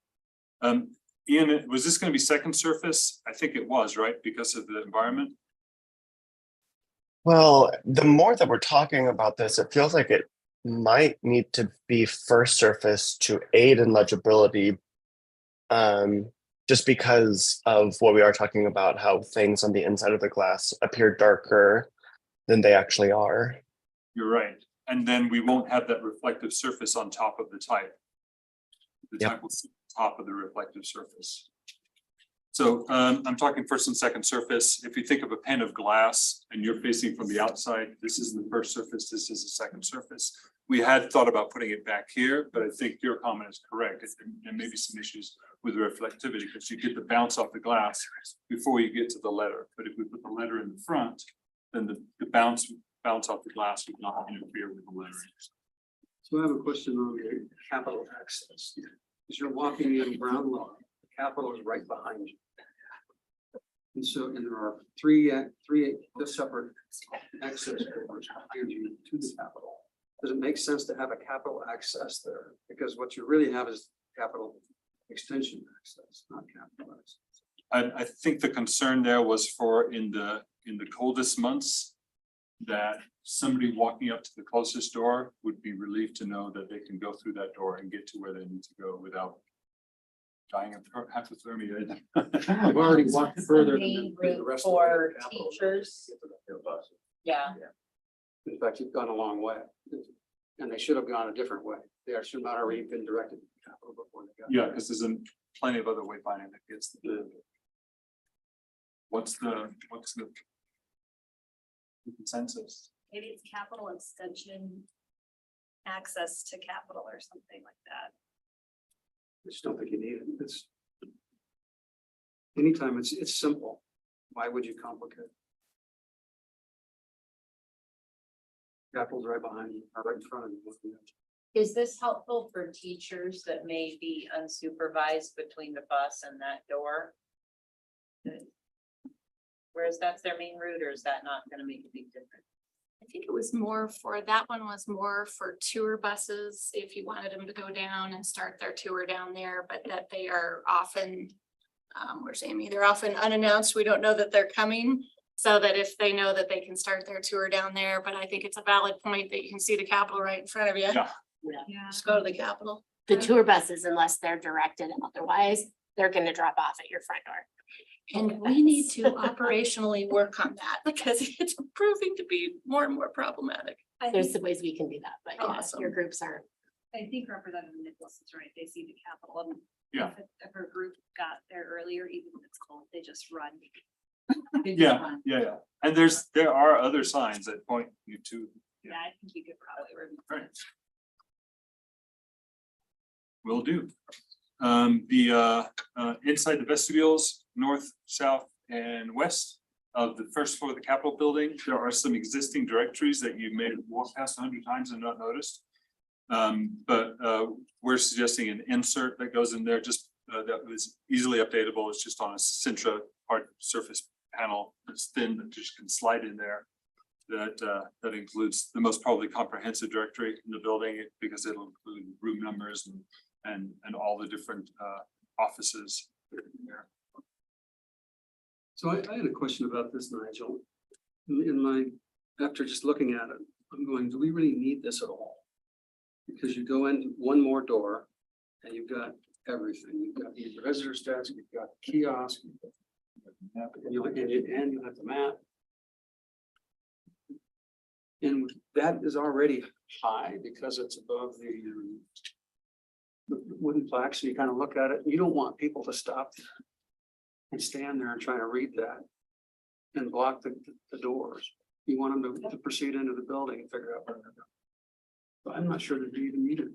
Ian, was this going to be second surface? I think it was, right? Because of the environment? Well, the more that we're talking about this, it feels like it might need to be first surface to aid in legibility. Just because of what we are talking about, how things on the inside of the glass appear darker than they actually are. You're right. And then we won't have that reflective surface on top of the type. The Yep. type will sit on top of the reflective surface. So I'm talking first and second surface. If you think of a pane of glass and you're facing from the outside, this is the first surface, this is the second surface. We had thought about putting it back here, but I think your comment is correct. There may be some issues with reflectivity because you get the bounce off the glass before you get to the letter. But if we put the letter in the front, then the bounce off the glass would not interfere with the lettering. So I have a question on the capital access. As you're walking in Brown Law, the Capitol is right behind you. And so, and there are three separate access doors behind you to the Capitol. Does it make sense to have a Capitol access there? Because what you really have is Capitol extension access, not Capitol access. I think the concern there was for in the coldest months, that somebody walking up to the closest door would be relieved to know that they can go through that door and get to where they need to go without dying of hypothermia. I've already walked further than the rest of the way to For the Capitol. teachers, yeah. In fact, you've gone a long way. And they should have gone a different way. They should not already been directed to the Capitol before they got. Yeah, because there's plenty of other wayfinding that gets the. What's the consensus? Maybe it's capital extension. Access to capital or something like that. I just don't think you need it. It's. Anytime it's simple. Why would you complicate? Capitol's right behind you, or right in front of you. Is this helpful for teachers that may be unsupervised between the bus and that door? Whereas that's their main route, or is that not gonna make a big difference? I think it was more for, that one was more for tour buses, if you wanted them to go down and start their tour down there, but that they are often. Where's Amy? They're often unannounced. We don't know that they're coming. So that if they know that they can start their tour down there, but I think it's a valid point that you can see the Capitol right in front of you. Yeah. Yeah. Just go to the Capitol. The tour buses, unless they're directed otherwise, they're gonna drop off at your front door. And we need to operationally work on that because it's proving to be more and more problematic. There's some ways we can do that, but yeah, Awesome. your groups are. I think Representative Nicholas is right. They see the Capitol and Yeah. if her group got there earlier, even if it's cold, they just run. Yeah. And there are other signs that point you to. Yeah, I think you could probably remove. Right. Will do. The inside the vestibules, north, south, and west of the first floor of the Capitol building, there are some existing directories that you may have walked past 100 times and not noticed. But we're suggesting an insert that goes in there, just that was easily updatable. It's just on a Sintra hard surface panel that's thin that just can slide in there. That includes the most probably comprehensive directory in the building because it'll include room numbers and all the different offices there. So I had a question about this, Nigel. in my, after just looking at it, I'm going, do we really need this at all? Because you go in one more door and you've got everything. You've got the visitor's desk, you've got kiosk. And you have the map. And that is already high because it's above the wooden plaque. So you kind of look at it, you don't want people to stop and stand there and try to read that and block the doors. You want them to proceed into the building and figure out where they're going. So I'm not sure that you even need it.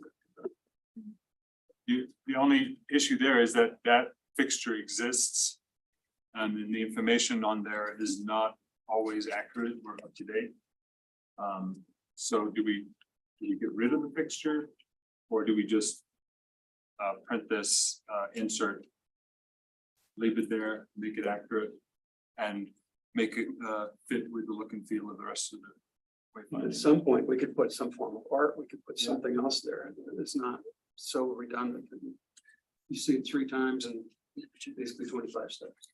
The only issue there is that that fixture exists. And the information on there is not always accurate or up to date. So do we get rid of the fixture? Or do we just print this insert? Leave it there, make it accurate, and make it fit with the look and feel of the rest of the At Wayfinding. some point, we could put some form of art, we could put something else there, and it's not so redundant. You see it 3 times and basically 25 steps.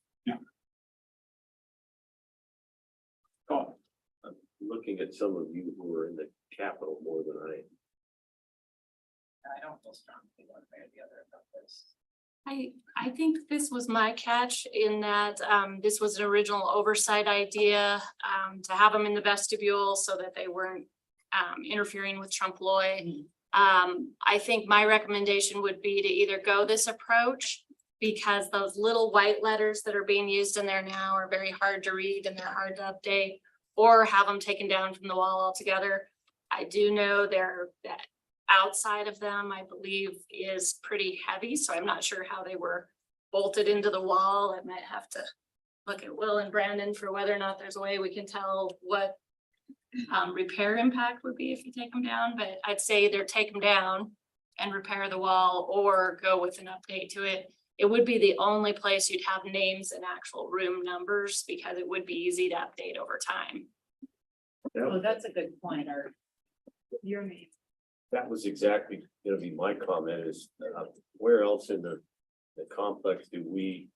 Oh, I'm looking at some of you who are in the Capitol more than I am. I don't feel strongly one way or the other about this. I think this was my catch in that this was an original oversight idea to have them in the vestibule so that they weren't interfering with trompe l'oeil. I think my recommendation would be to either go this approach because those little white letters that are being used in there now are very hard to read and they're hard to update, or have them taken down from the wall altogether. I do know that outside of them, I believe, is pretty heavy, so I'm not sure how they were bolted into the wall. I might have to look at Will and Brandon for whether or not there's a way we can tell what repair impact would be if you take them down, but I'd say either take them down and repair the wall or go with an update to it. It would be the only place you'd have names and actual room numbers because it would be easy to update over time. Oh, that's a good point, or your name. That was exactly gonna be my comment is, where else in the complex do we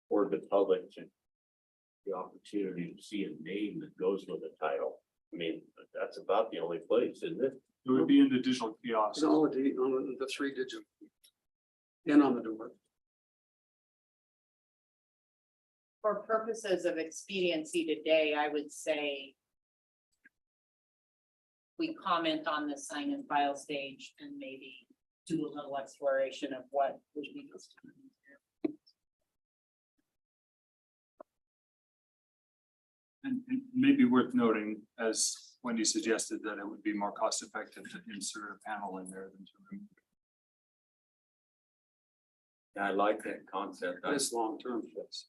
afford the public to the opportunity to see a name that goes with the title? I mean, that's about the only place, isn't it? it would be in the digital kiosk. And all of the 3 digit and on the door. For purposes of expediency today, I would say we comment on the sign and file stage and maybe do a little exploration of what would be. And it may be worth noting, as Wendy suggested, that it would be more cost effective to insert a panel in there than to remove it. Yeah, I like that concept. This long-term fix.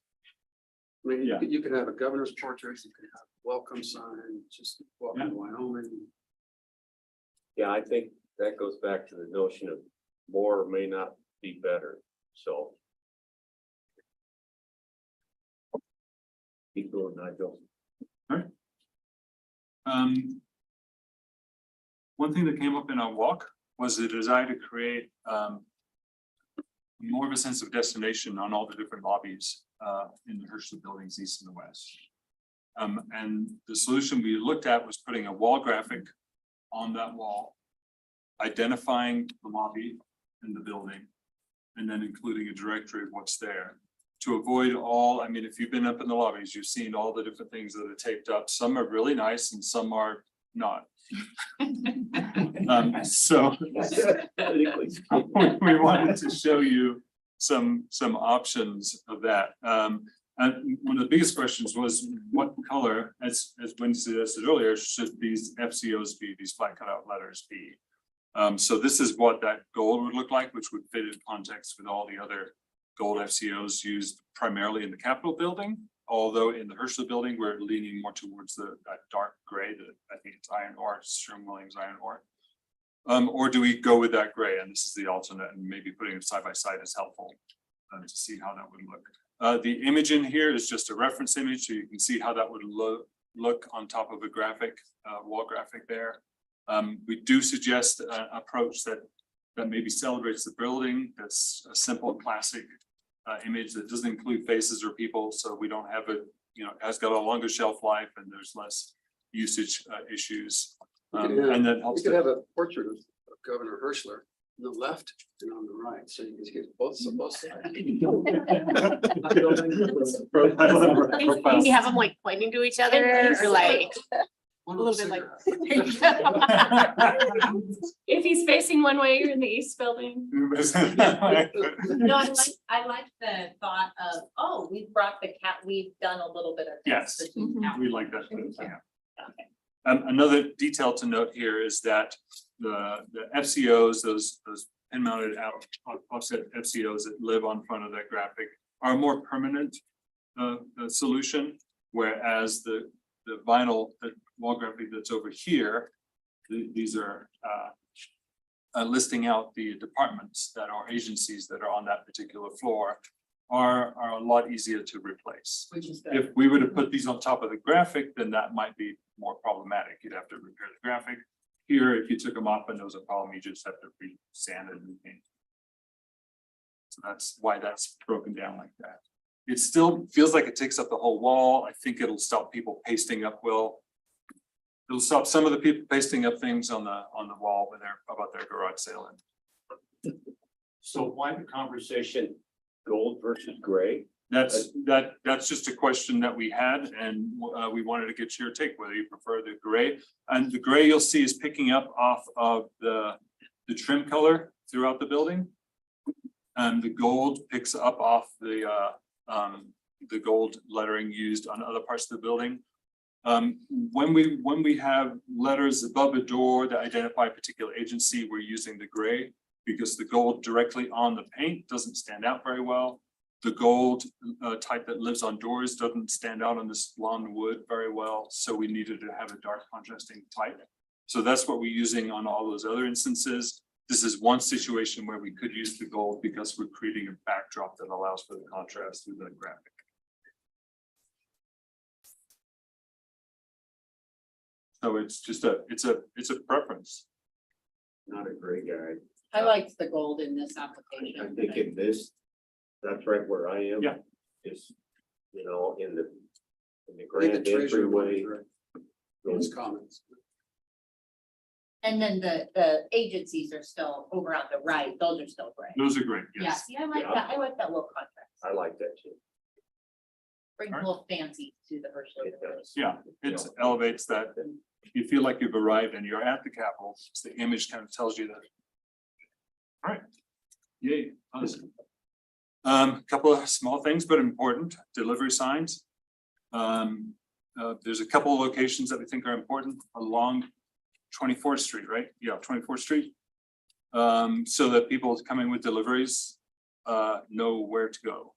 I mean, Yeah. you could have a governor's portrait, you could have welcome sign, just welcome to Wyoming. Yeah, I think that goes back to the notion of more may not be better, so. Keep going, Nigel. One thing that came up in our walk was the desire to create more of a sense of destination on all the different lobbies in the Herschel buildings, east and the west. And the solution we looked at was putting a wall graphic on that wall, identifying the lobby in the building, and then including a directory of what's there. To avoid all, I mean, if you've been up in the lobbies, you've seen all the different things that are taped up. Some are really nice and some are not. So we wanted to show you some options of that. And one of the biggest questions was what color, as Wendy suggested earlier, should these FCOs be, these flat cutout letters be? So this is what that gold would look like, which would fit in context with all the other gold FCOs used primarily in the Capitol building. Although in the Herschel building, we're leaning more towards that dark gray that I think it's iron ore, Sherwin-Williams iron ore. Or do we go with that gray? And this is the alternate, and maybe putting it side by side is helpful to see how that would look. The image in here is just a reference image, so you can see how that would look on top of a graphic, wall graphic there. We do suggest an approach that maybe celebrates the building. That's a simple classic image that doesn't include faces or people, so we don't have a has got a longer shelf life and there's less usage issues. You could And have- that helps. You could have a portrait of Governor Hirschler on the left and on the right, so you can get both sides. Maybe have them like pointing to each other or like A little bit like. If he's facing one way, you're in the east building. No, I like the thought of, oh, we brought the cat, we've done a little bit of. Yes, between cat- we like that. Yeah. Okay. Another detail to note here is that the FCOs, those pin mounted offset FCOs that live on front of that graphic are a more permanent solution, whereas the vinyl, the wall graphic that's over here, these are listing out the departments that are agencies that are on that particular floor are a lot easier to replace. Which is good. If we were to put these on top of the graphic, then that might be more problematic. You'd have to repair the graphic. Here, if you took them off and there was a problem, you just have to re-sand and repaint. So that's why that's broken down like that. It still feels like it takes up the whole wall. I think it'll stop people pasting up well. It'll stop some of the people pasting up things on the wall when they're about their garage sale. So why the conversation gold versus gray? That's just a question that we had, and we wanted to get your take, whether you prefer the gray. And the gray you'll see is picking up off of the trim color throughout the building. And the gold picks up off the gold lettering used on other parts of the building. When we have letters above a door that identify a particular agency, we're using the gray because the gold directly on the paint doesn't stand out very well. The gold type that lives on doors doesn't stand out on this blonde wood very well. So we needed to have a dark contrasting type. So that's what we're using on all those other instances. This is one situation where we could use the gold because we're creating a backdrop that allows for the contrast through the graphic. So it's just it's a preference. Not a gray guy. I liked the gold in this I'm application. thinking this, that's right where I am. Yeah. Is, in the I think grand the treasurer entryway. was right. Those comments. And then the agencies are still over on the right, those are still gray. Those are great, Yeah, yes. see, I like that, I like that little contrast. I like that too. Brings a little fancy to the first. It does. Yeah, it elevates that. You feel like you've arrived and you're at the Capitol. So the image kind of tells you that. All right. Yay. Awesome. Couple of small things, but important. Delivery signs. There's a couple of locations that we think are important along 24th Street, right? Yeah, 24th Street. So that people coming with deliveries know where to go.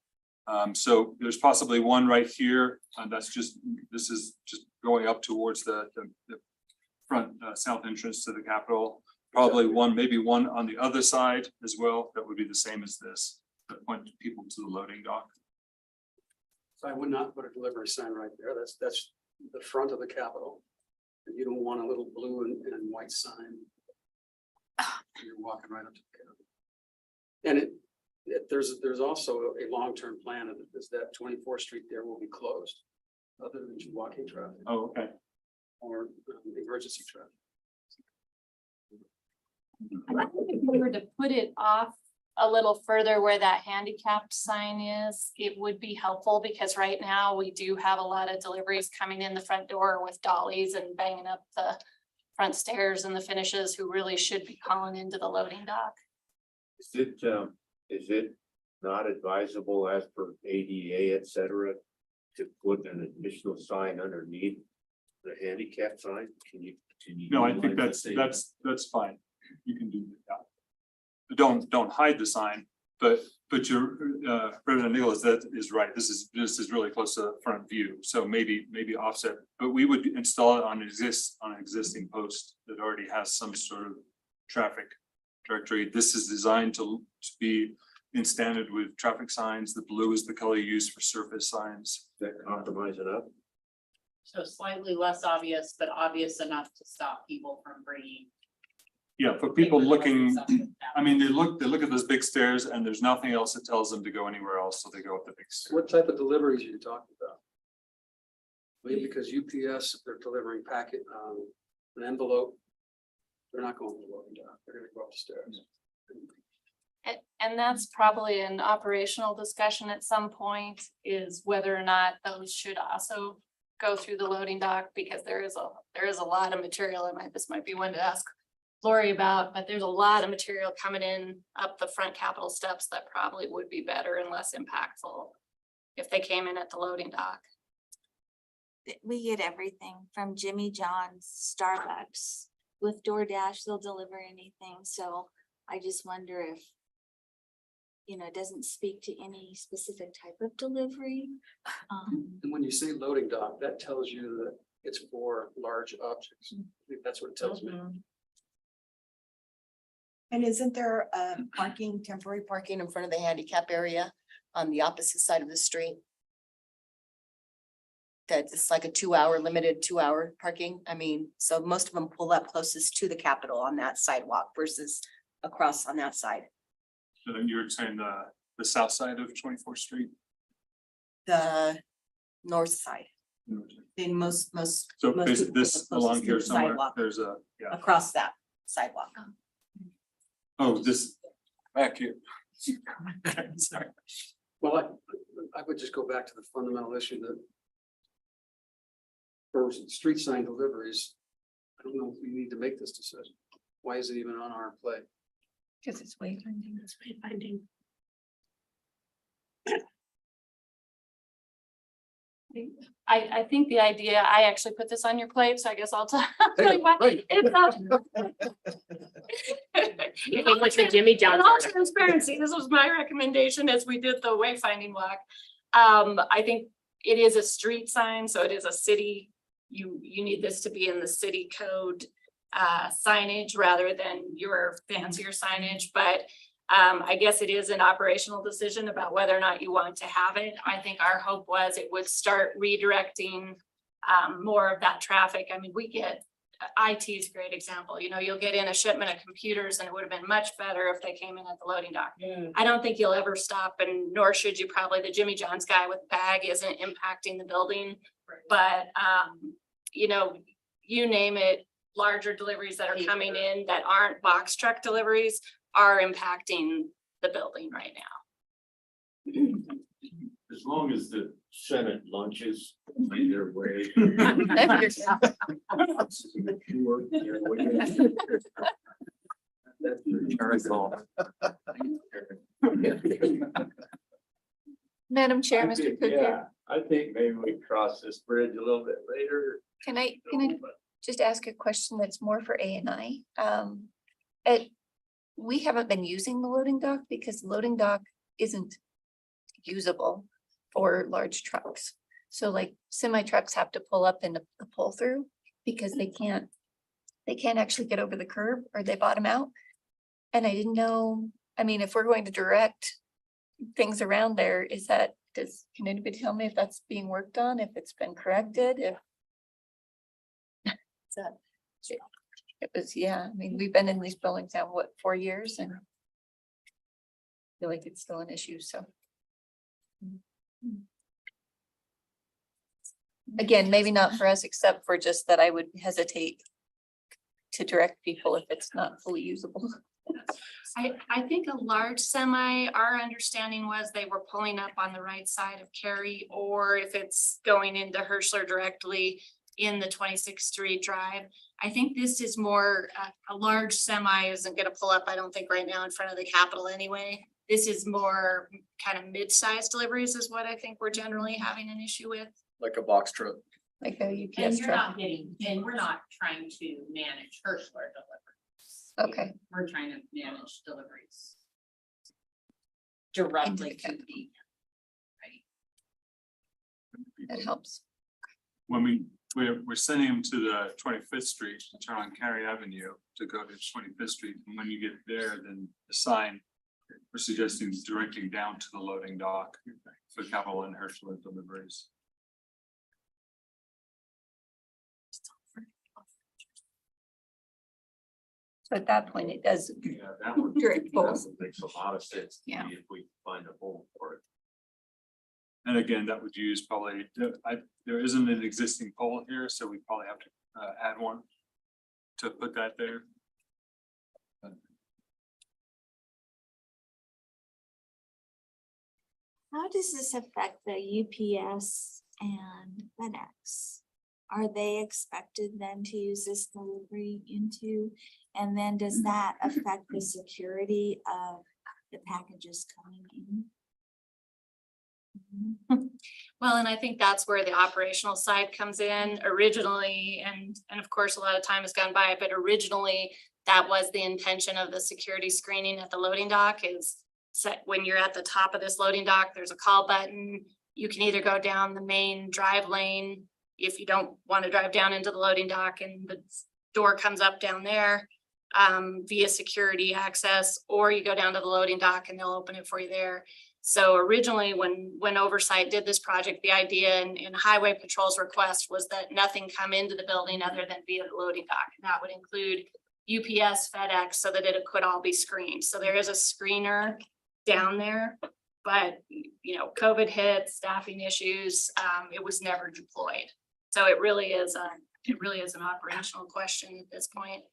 So there's possibly one right here, and this is just going up towards the front south entrance to the Capitol. Probably maybe one on the other side as well. That would be the same as this, that point people to the loading dock. So I would not put a delivery sign right there. That's the front of the Capitol. And you don't want a little blue and white sign. You're walking right up to the Capitol. And there's also a long-term plan of is that 24th Street there will be closed. Other than walking traffic Oh, okay. or emergency traffic. If we were to put it off a little further where that handicapped sign is, it would be helpful because right now we do have a lot of deliveries coming in the front door with dollies and banging up the front stairs and the finishes who really should be calling into the loading dock. Is it not advisable as per ADA, et cetera, to put an additional sign underneath the handicap sign? Can you? No, I think that's fine. You can do that. Don't hide the sign, but your President Nicholas, that is right. This is really close to the front view. So maybe offset, but we would install it on an existing post that already has some sort of traffic directory. This is designed to be in standard with traffic signs. The blue is the color used for surface signs. That compromise enough? So slightly less obvious, but obvious enough to stop people from bringing. Yeah, for people looking, I mean, they look at those big stairs and there's nothing else that tells them to go anywhere else, so they go up the big stairs. What type of deliveries are you talking about? I mean, because UPS, if they're delivering packet, an envelope, they're not going to the loading dock, they're gonna go up the stairs. And that's probably an operational discussion at some point, is whether or not those should also go through the loading dock, because there is a lot of material. This might be one to ask Lori about, but there's a lot of material coming in up the front Capitol steps that probably would be better and less impactful if they came in at the loading dock. We get everything from Jimmy John's, Starbucks, with DoorDash, they'll deliver anything, so I just wonder if, you know, it doesn't speak to any specific type of delivery. And when you say loading dock, that tells you that it's for large objects. I think that's what it tells me. And isn't there temporary parking in front of the handicap area on the opposite side of the street? That it's like a 2-hour, limited 2-hour parking. I mean, so most of them pull up closest to the Capitol on that sidewalk versus across on that side. So you were saying the south side of 24th Street? The north side. In most. So most is people this pull up along closest to here the somewhere? sidewalk, There's a, yeah. across that sidewalk. Oh, this back here. Sorry. Well, I would just go back to the fundamental issue that for street sign deliveries, I don't know if we need to make this decision. Why is it even on our plate? Because it's wayfinding. It's wayfinding. I think the idea, I actually put this on your plate, so I guess I'll tell Hey, you why. right. It's not. You think what's your Jimmy In John's all order? transparency, this was my recommendation as we did the wayfinding walk. I think it is a street sign, so it is a city. You need this to be in the city code signage rather than your fancier signage, but I guess it is an operational decision about whether or not you want to have it. I think our hope was it would start redirecting more of that traffic. I mean, we get, IT is a great example, you know, you'll get in a shipment of computers and it would have been much better if they came in at the loading dock. I don't think you'll ever stop, and nor should you probably. The Jimmy John's guy with the bag isn't impacting the building, but you know, you name it, larger deliveries that are coming in that aren't box truck deliveries are impacting the building right now. As long as the Senate lunches find their way. Madam Chair, Mr. Cooker, Yeah, I think maybe we cross this bridge a little bit later. can I just ask a question that's more for A and I? We haven't been using the loading dock because the loading dock isn't usable for large trucks. So like semi trucks have to pull up in the pull through because they can't actually get over the curb or they bottom out. And I didn't know, I mean, if we're going to direct things around there, can anybody tell me if that's being worked on, if it's been corrected, if it was, yeah, I mean, we've been in these buildings now, what, 4 years, and I feel like it's still an issue, so. Again, maybe not for us, except for just that I would hesitate to direct people if it's not fully usable. I think a large semi, our understanding was they were pulling up on the right side of Cary, or if it's going into Hirschler directly in the 26th Street Drive. I think this is more, a large semi isn't gonna pull up, I don't think right now in front of the Capitol anyway. This is more kind of mid-sized deliveries is what I think we're generally having an issue with. Like a box truck. Like a And UPS you're truck. not getting, and we're not trying to manage Hirschler deliveries. Okay. We're trying to manage deliveries directly to the. That helps. When we're sending them to the 25th Street to turn on Cary Avenue to go to 25th Street. And when you get there, then the sign, we're suggesting directing down to the loading dock for Capitol and Hirschler deliveries. So at that point, it does Yeah, that would, direct that both. would make a lot of sense to Yeah. me if we find a home for it. And again, that would use probably, there isn't an existing pole here, so we probably have to add one to put that there. How does this affect the UPS and FedEx? Are they expected then to use this delivery into? And then does that affect the security of the packages coming in? Well, and I think that's where the operational side comes in originally, and of course, a lot of time has gone by, but originally that was the intention of the security screening at the loading dock is set when you're at the top of this loading dock, there's a call button. You can either go down the main drive lane if you don't want to drive down into the loading dock and the door comes up down there via security access, or you go down to the loading dock and they'll open it for you there. So originally, when Oversight did this project, the idea in Highway Patrol's request was that nothing come into the building other than via the loading dock. And that would include UPS, FedEx, so that it could all be screened. So there is a screener down there, but you know, COVID hit, staffing issues, it was never deployed. So it really is an operational question at this point.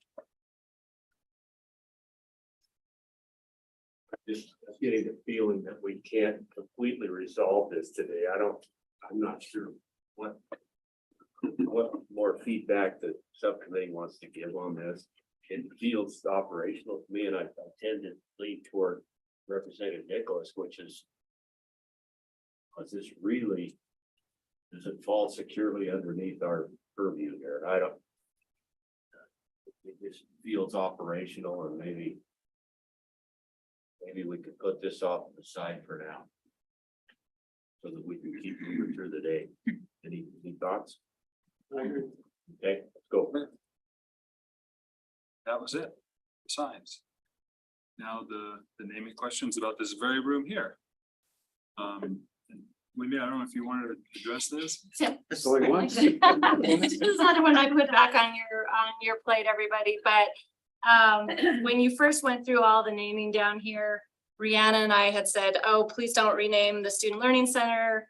Just getting the feeling that we can't completely resolve this today. I'm not sure what more feedback the subcommittee wants to give on this. It feels operational to me, and I tend to lean toward Representative Nicholas, which is, this really, does it fall securely underneath our purview here? I don't, it just feels operational, and maybe we could put this off to the side for now, so that we can keep moving through the day. Any thoughts? Okay, let's go. That was it. Signs. Now the naming questions about this very room here. Wendy, I don't know if you wanted to address this. This is another one I put back on your plate, everybody, but when you first went through all the naming down here, Rihanna and I had said, oh, please don't rename the Student Learning Center.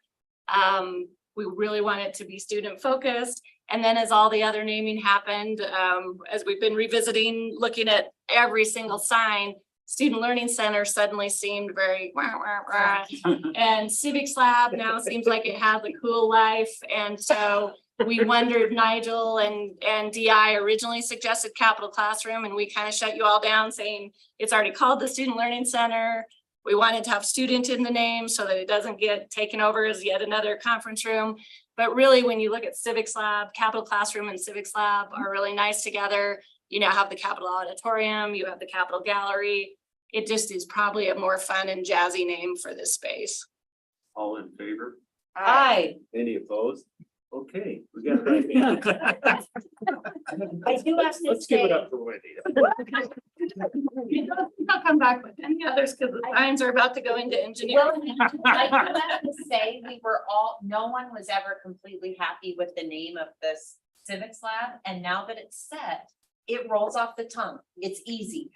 We really want it to be student focused. And then as all the other naming happened, as we've been revisiting, looking at every single sign, Student Learning Center suddenly seemed very rah, rah, rah. And Civics Lab now seems like it has a cool life. And so we wondered, Nigel and DI originally suggested Capital Classroom, and we kind of shut you all down saying it's already called the Student Learning Center. We wanted to have student in the name so that it doesn't get taken over as yet another conference room. But really, when you look at Civics Lab, Capital Classroom and Civics Lab are really nice together. You now have the Capitol Auditorium, you have the Capitol Gallery. It just is probably a more fun and jazzy name for this space. All in favor? Aye. Any opposed? Okay, we got it. I do have to Let's give it say, up for Wendy. I'll come back with any others because the signs are about to go into engineering. I do have to say, no one was ever completely happy with the name of this Civics Lab, and now that it's set, it rolls off the tongue. It's easy.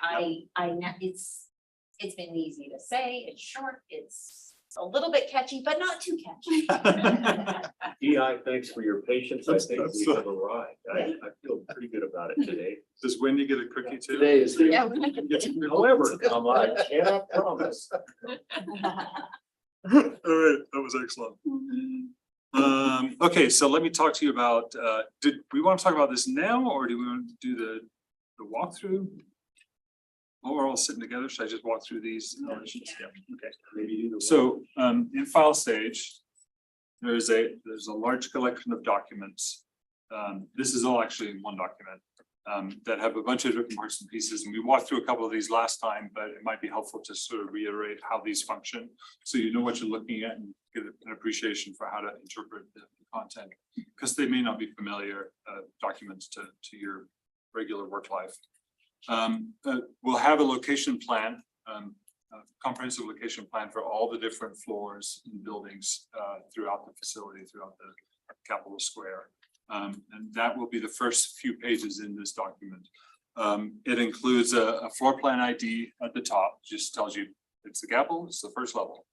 It's been easy to say, it's short, it's a little bit catchy, but not too catchy. DI, thanks for your patience. I That's- think that's we have arrived. I feel pretty good about it today. Does Wendy get a cookie too? Today is. However, I cannot promise. All right, that was excellent. Okay, so let me talk to you about, did we want to talk about this now, or do we want to do the walkthrough? While we're all sitting together, should I just walk through these? Yeah, okay. So in file stage, there's a large collection of documents. This is all actually in one document that have a bunch of different parts and pieces. And we walked through a couple of these last time, but it might be helpful to sort of reiterate how these function. So you know what you're looking at and get an appreciation for how to interpret the content, because they may not be familiar documents to your regular work life. We'll have a location plan, a comprehensive location plan for all the different floors and buildings throughout the facility, throughout the Capitol Square. And that will be the first few pages in this document. It includes a floor plan ID at the top, just tells you it's the Capitol, it's the first level.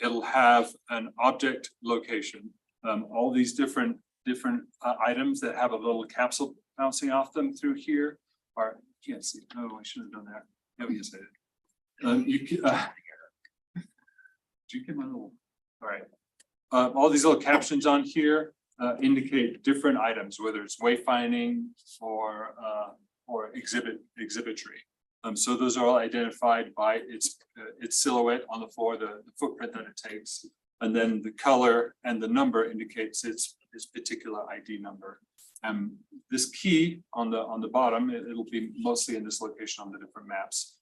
it'll have an object location. All these different items that have a little capsule bouncing off them through here are, you can't see. Oh, I should have done that. Oh, yes, I did. Did you get my little, all right. All these little captions on here indicate different items, whether it's wayfinding or exhibitry. So those are all identified by its silhouette on the floor, the footprint that it takes, and then the color and the number indicates its particular ID number. This key on the bottom, it'll be mostly in this location on the different maps.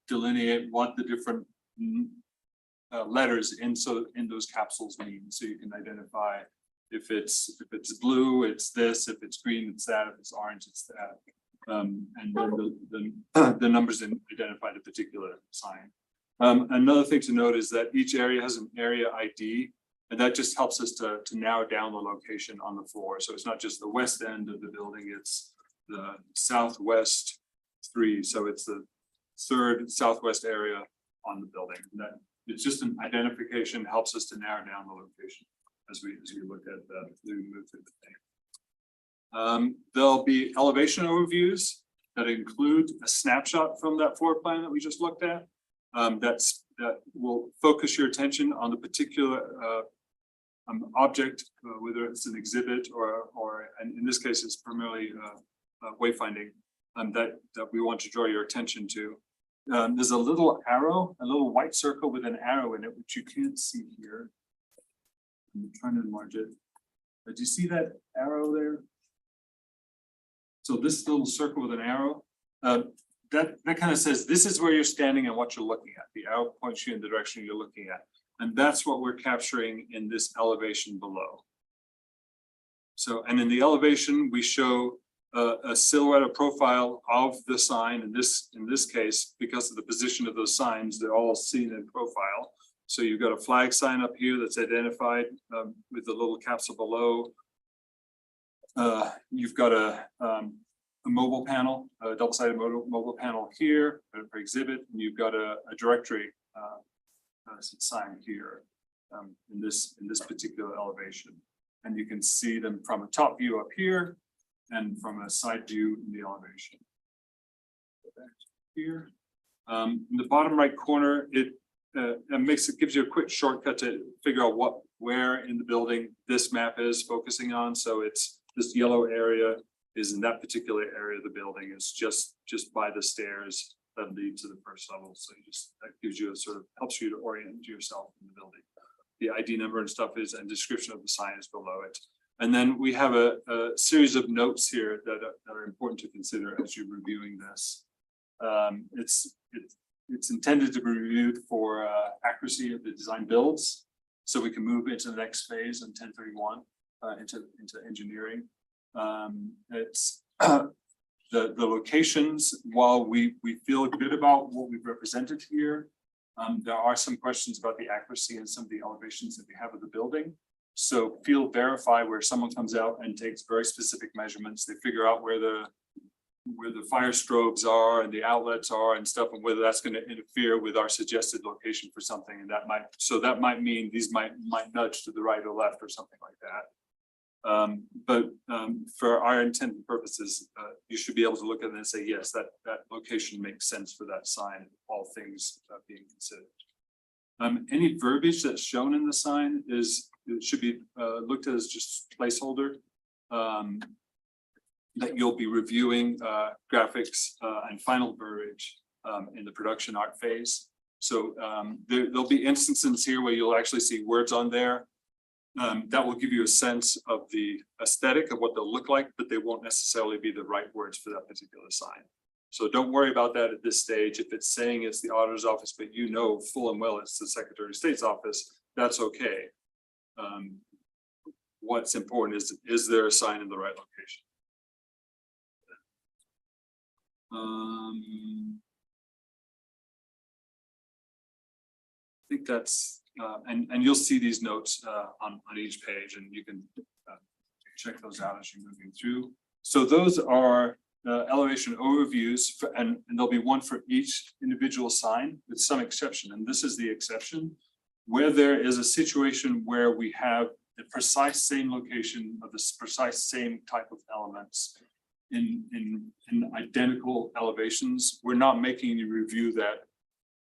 Delineate what the different letters in those capsules mean, so you can identify if it's blue, it's this; if it's green, it's that; if it's orange, it's that. And then the numbers identify the particular sign. Another thing to note is that each area has an area ID, and that just helps us to narrow down the location on the floor. So it's not just the west end of the building; it's the southwest 3. So it's the 3rd southwest area on the building. And that it's just an identification, helps us to narrow down the location as we look at the move through the thing. There'll be elevation overviews that include a snapshot from that floor plan that we just looked at. That will focus your attention on the particular object, whether it's an exhibit or and in this case, it's primarily wayfinding that we want to draw your attention to. There's a little arrow, a little white circle with an arrow in it, which you can't see here. I'm trying to enlarge it. Do you see that arrow there? So this little circle with an arrow, that kind of says this is where you're standing and what you're looking at. The arrow points you in the direction you're looking at. And that's what we're capturing in this elevation below. So, and in the elevation, we show a silhouette, a profile of the sign. In this case, because of the position of those signs, they're all seen in profile. So you've got a flag sign up here that's identified with the little capsule below. You've got a mobile panel, a double-sided mobile panel here for exhibit, and you've got a directory sign here in this particular elevation. And you can see them from a top view up here and from a side view in the elevation. Here, in the bottom right corner, it gives you a quick shortcut to figure out where in the building this map is focusing on. So it's this yellow area is in that particular area of the building. It's just by the stairs that lead to the first level. So that gives you a sort of helps you to orient yourself in the building. The ID number and stuff is, and description of the sign is below it. And then we have a series of notes here that are important to consider as you're reviewing this. It's intended to be reviewed for accuracy of the design builds, so we can move into the next phase in 1031 into engineering. It's the locations. While we feel good about what we've represented here, there are some questions about the accuracy and some of the elevations that we have of the building. So field verify, where someone comes out and takes very specific measurements. They figure out where the fire strobes are and the outlets are and stuff, and whether that's going to interfere with our suggested location for something. And that might mean these might nudge to the right or left or something like that. But for our intent and purposes, you should be able to look at it and say, yes, that location makes sense for that sign, all things being considered. Any verbiage that's shown in the sign should be looked at as just placeholder. That you'll be reviewing graphics and final verbiage in the production art phase. So there'll be instances here where you'll actually see words on there. That will give you a sense of the aesthetic of what they'll look like, but they won't necessarily be the right words for that particular sign. So don't worry about that at this stage. If it's saying it's the auditor's office, but you know full and well it's the Secretary of State's office, that's okay. What's important is there a sign in the right location? I think that's and you'll see these notes on each page, and you can check those out as you're moving through. So those are elevation overviews, and there'll be one for each individual sign with some exception, and this is the exception. where there is a situation where we have the precise same location of this precise same type of elements in identical elevations, we're not making you review that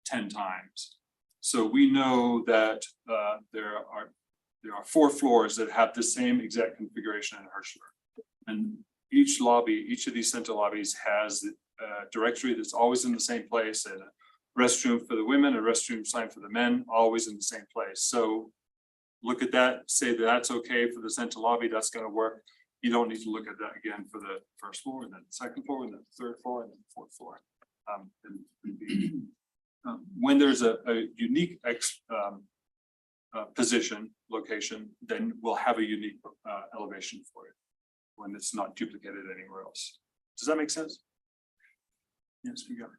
10 times. So we know that there are 4 floors that have the same exact configuration in Hirschler. And each lobby, each of these center lobbies has a directory that's always in the same place, and a restroom for the women, a restroom sign for the men, always in the same place. So look at that, say that that's okay for the center lobby, that's going to work. You don't need to look at that again for the first floor, and then the second floor, and then the third floor, and then the fourth floor. When there's a unique position, location, then we'll have a unique elevation for it when it's not duplicated anywhere else. Does that make sense? Yes, we got it.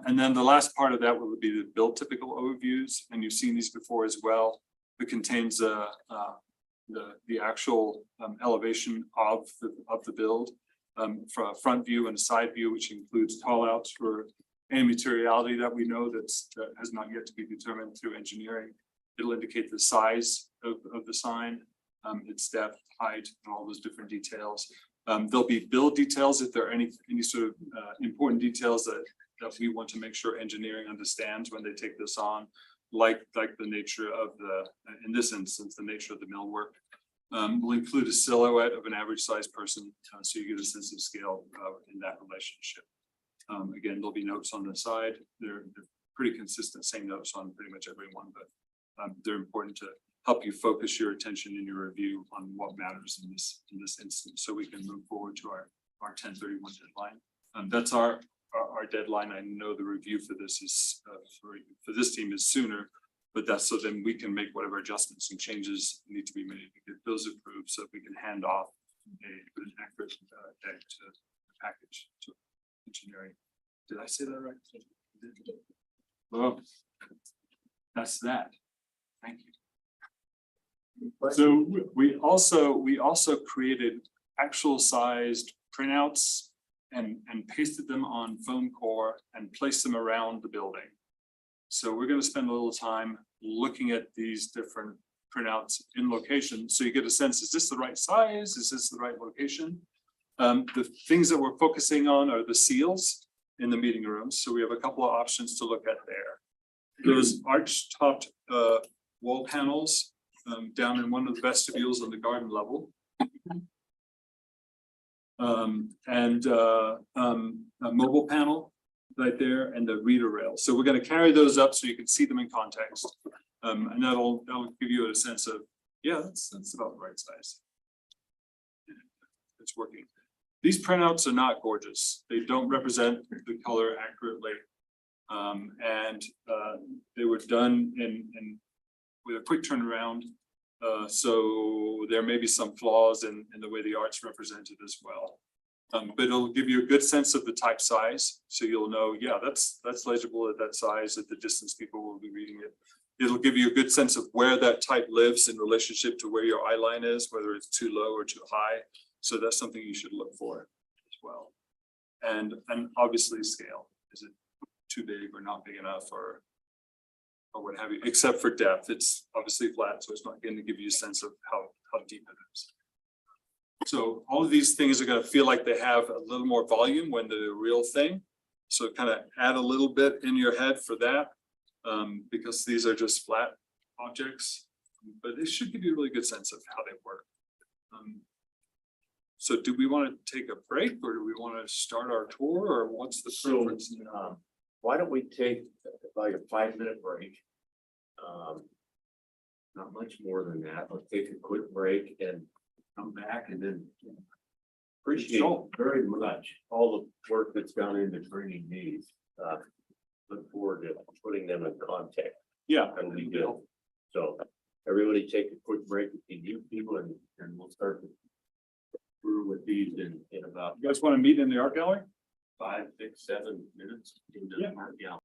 And then the last part of that will be the build typical overviews, and you've seen these before as well. It contains the actual elevation of the build from a front view and a side view, which includes call outs for any materiality that we know that has not yet to be determined through engineering. It'll indicate the size of the sign, its depth, height, and all those different details. There'll be build details if there are any sort of important details that we want to make sure engineering understands when they take this on, like the nature of in this instance, the nature of the millwork. We'll include a silhouette of an average sized person, so you get a sense of scale in that relationship. Again, there'll be notes on the side. They're pretty consistent, same notes on pretty much everyone, but they're important to help you focus your attention in your review on what matters in this instance, so we can move forward to our 10/31 deadline. That's our deadline. I know the review for this is for this team is sooner, but that's so then we can make whatever adjustments and changes need to be made to get those approved, so we can hand off an accurate deck to the package to engineering. Did I say that right? Well, that's that. Thank you. So we also created actual sized printouts and pasted them on foam core and placed them around the building. So we're going to spend a little time looking at these different printouts in location, so you get a sense, is this the right size? Is this the right location? The things that we're focusing on are the seals in the meeting rooms. So we have a couple of options to look at there. Those arch-topped wall panels down in one of the vestibules on the garden level. And a mobile panel right there, and the reader rail. So we're going to carry those up so you can see them in context. And that'll give you a sense of, yeah, that's about the right size. It's working. These printouts are not gorgeous. They don't represent the color accurately. And they were done with a quick turnaround. So there may be some flaws in the way the art's represented as well. But it'll give you a good sense of the type size. So you'll know, yeah, that's legible at that size, at the distance people will be reading it. It'll give you a good sense of where that type lives in relationship to where your eye line is, whether it's too low or too high. So that's something you should look for as well. And obviously scale. Is it too big or not big enough or what have you, except for depth. It's obviously flat, so it's not going to give you a sense of how deep it is. So all of these things are going to feel like they have a little more volume when they're the real thing. So kind of add a little bit in your head for that, because these are just flat objects, but it should give you a really good sense of how they work. So do we want to take a break, or do we want to start our tour, or what's the preference? Why don't we take like a 5-minute break? Not much more than that. Let's take a quick break and come back, and then appreciate very much all the work that's gone into training these. Look forward to putting them in context. Yeah. And we do. So everybody take a quick break with you people, and we'll start through with these in about. You guys want to meet in the art gallery? 5, 6, 7 minutes. Yeah.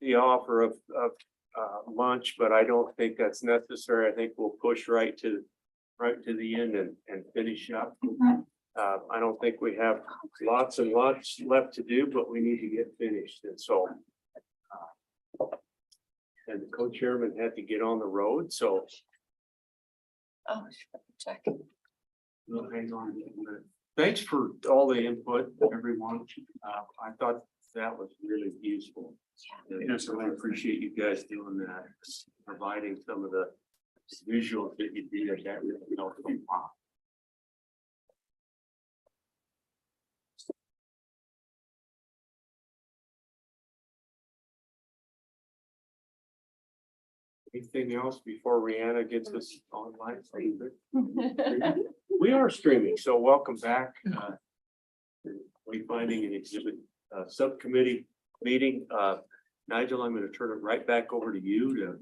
the offer of lunch, but I don't think that's necessary. I think we'll push right to the end and finish up. I don't think we have lots and lots left to do, but we need to get finished, and so. And the co-chairman had to get on the road, so Oh, check. we'll hang on. Thanks for all the input, everyone. I thought that was really useful. And so I appreciate you guys doing that, providing some of the visuals that you did. That really helped me. Anything else before Rihanna gets us online? We are streaming, so welcome back. Wayfinding and exhibit subcommittee meeting. Nigel, I'm going to turn it right back over to you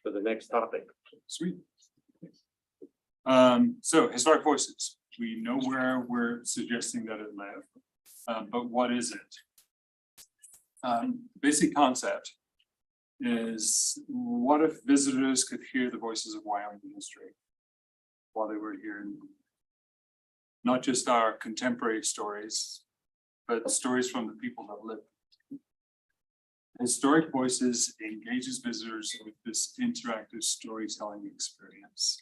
for the next topic. Sweet. So historic voices, we know where we're suggesting that it live, but what is it? Basic concept is, what if visitors could hear the voices of Wyoming history while they were here? Not just our contemporary stories, but stories from the people that lived. Historic Voices engages visitors with this interactive storytelling experience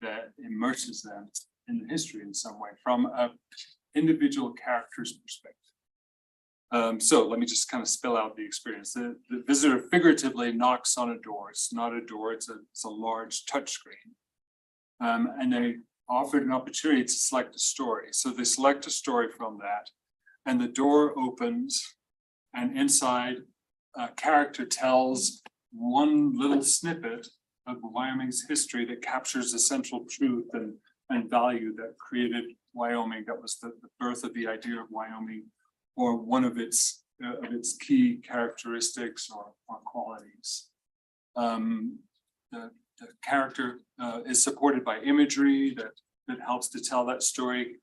that immerses them in the history in some way from an individual character's perspective. So let me just kind of spell out the experience. The visitor figuratively knocks on a door. It's not a door, it's a large touch screen. And they offered an opportunity to select a story. So they select a story from that, and the door opens, and inside a character tells one little snippet of Wyoming's history that captures the central truth and value that created Wyoming. That was the birth of the idea of Wyoming, or one of its key characteristics or qualities. The character is supported by imagery that helps to tell that story,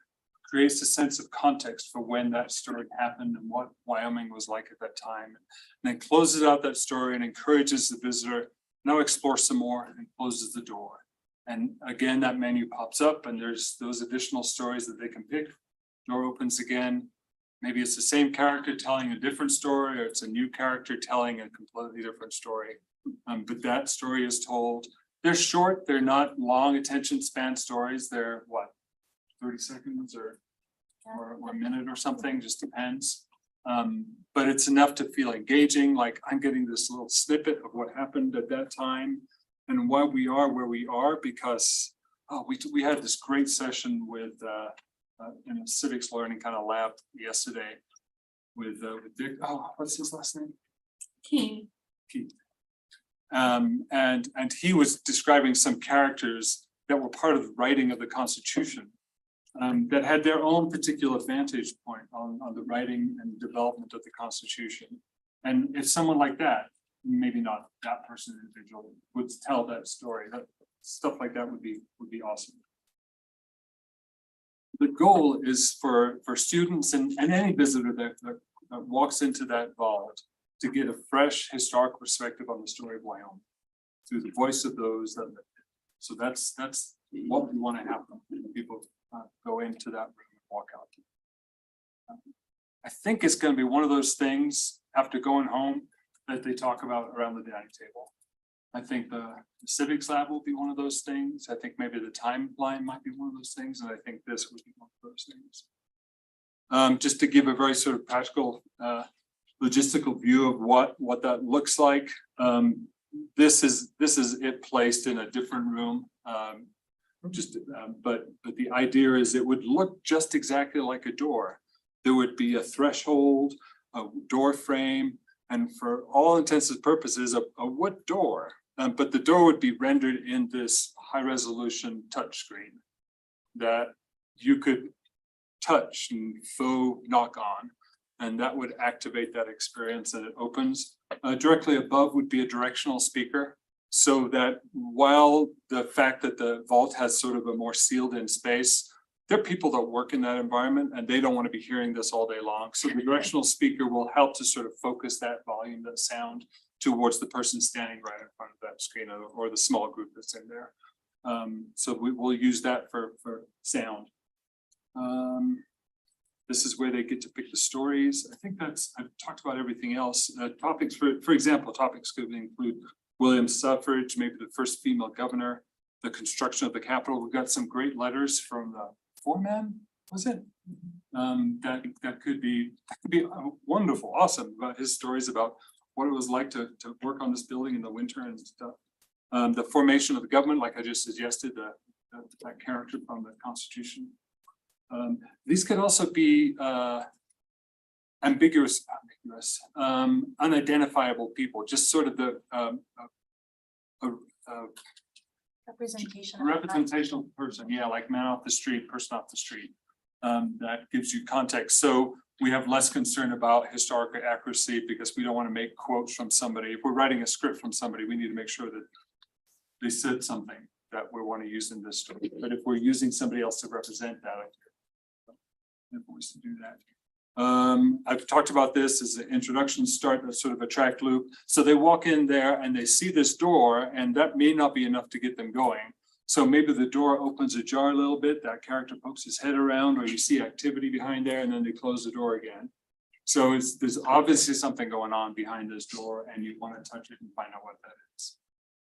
creates a sense of context for when that story happened and what Wyoming was like at that time. And then closes out that story and encourages the visitor, now explore some more, and closes the door. And again, that menu pops up and there's those additional stories that they can pick. Door opens again. Maybe it's the same character telling a different story, or it's a new character telling a completely different story. But that story is told. They're short, they're not long attention span stories. They're what, 30 seconds or a minute or something, just depends. But it's enough to feel engaging, like I'm getting this little snippet of what happened at that time and why we are where we are, because we had this great session with in a civics learning kind of lab yesterday with Dick. Oh, what's his last name? Keith. And he was describing some characters that were part of the writing of the Constitution, that had their own particular vantage point on the writing and development of the Constitution. And if someone like that, maybe not that person individually, would tell that story, that stuff like that would be awesome. The goal is for students and any visitor that walks into that vault to get a fresh historic perspective on the story of Wyoming through the voice of those that lived it. So that's what we want to happen when people go into that room and walk out. I think it's going to be one of those things after going home that they talk about around the dining table. I think the civics lab will be one of those things. I think maybe the timeline might be one of those things, and I think this would be one of those things. Just to give a very sort of practical logistical view of what that looks like. This is it placed in a different room. But the idea is it would look just exactly like a door. There would be a threshold, a door frame, and for all intents and purposes, a wood door. But the door would be rendered in this high resolution touchscreen that you could touch and faux knock on, and that would activate that experience, and it opens. Directly above would be a directional speaker, so that while the fact that the vault has sort of a more sealed in space, there are people that work in that environment and they don't want to be hearing this all day long. So the directional speaker will help to sort of focus that volume, that sound towards the person standing right in front of that screen or the small group that's in there. So we will use that for sound. This is where they get to pick the stories. I think I've talked about everything else. Topics, for example, topics could include William's suffrage, maybe the first female governor, the construction of the Capitol. We've got some great letters from the foreman, was it? That could be wonderful, awesome, about his stories about what it was like to work on this building in the winter and stuff. The formation of the government, like I just suggested, that character from the Constitution. These could also be ambiguous, unidentifiable people, just sort of the representational person, yeah, like man off the street, person off the street. That gives you context. So we have less concern about historical accuracy because we don't want to make quotes from somebody. If we're writing a script from somebody, we need to make sure that they said something that we want to use in this story. But if we're using somebody else to represent that, ways to do that. I've talked about this as an introduction, start a sort of a track loop. So they walk in there and they see this door, and that may not be enough to get them going. So maybe the door opens ajar a little bit, that character pokes his head around, or you see activity behind there, and then they close the door again. So there's obviously something going on behind this door, and you want to touch it and find out what that is.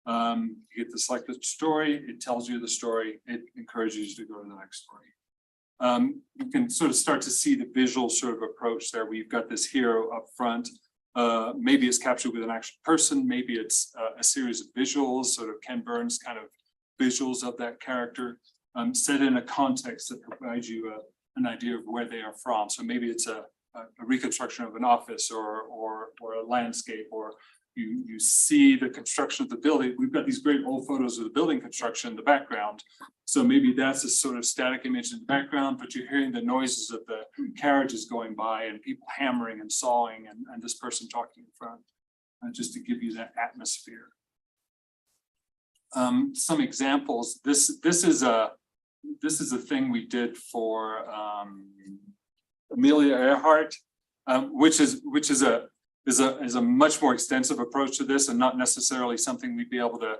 You get to select the story, it tells you the story, it encourages you to go to the next story. You can sort of start to see the visual sort of approach there. We've got this hero up front. Maybe it's captured with an actual person, maybe it's a series of visuals, sort of Ken Burns kind of visuals of that character, set in a context that provides you an idea of where they are from. So maybe it's a reconstruction of an office or a landscape, or you see the construction of the building. We've got these great old photos of the building construction in the background. So maybe that's a sort of static image in the background, but you're hearing the noises of the carriages going by and people hammering and sawing and this person talking in front, just to give you that atmosphere. Some examples. This is a thing we did for Amelia Earhart, which is a much more extensive approach to this, and not necessarily something we'd be able to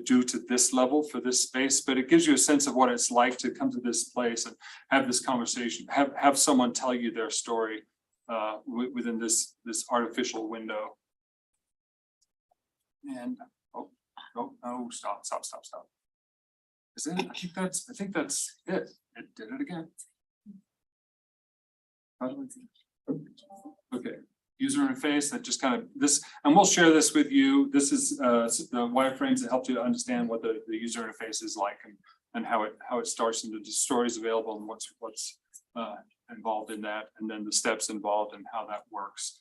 do to this level for this space, but it gives you a sense of what it's like to come to this place and have this conversation, have someone tell you their story within this artificial window. And oh, stop. Is it? I think that's it. It did it again. Okay. User interface that just kind of this, and we'll share this with you. This is the wireframes that help you to understand what the user interface is like and how it starts, and the stories available and what's involved in that, and then the steps involved and how that works.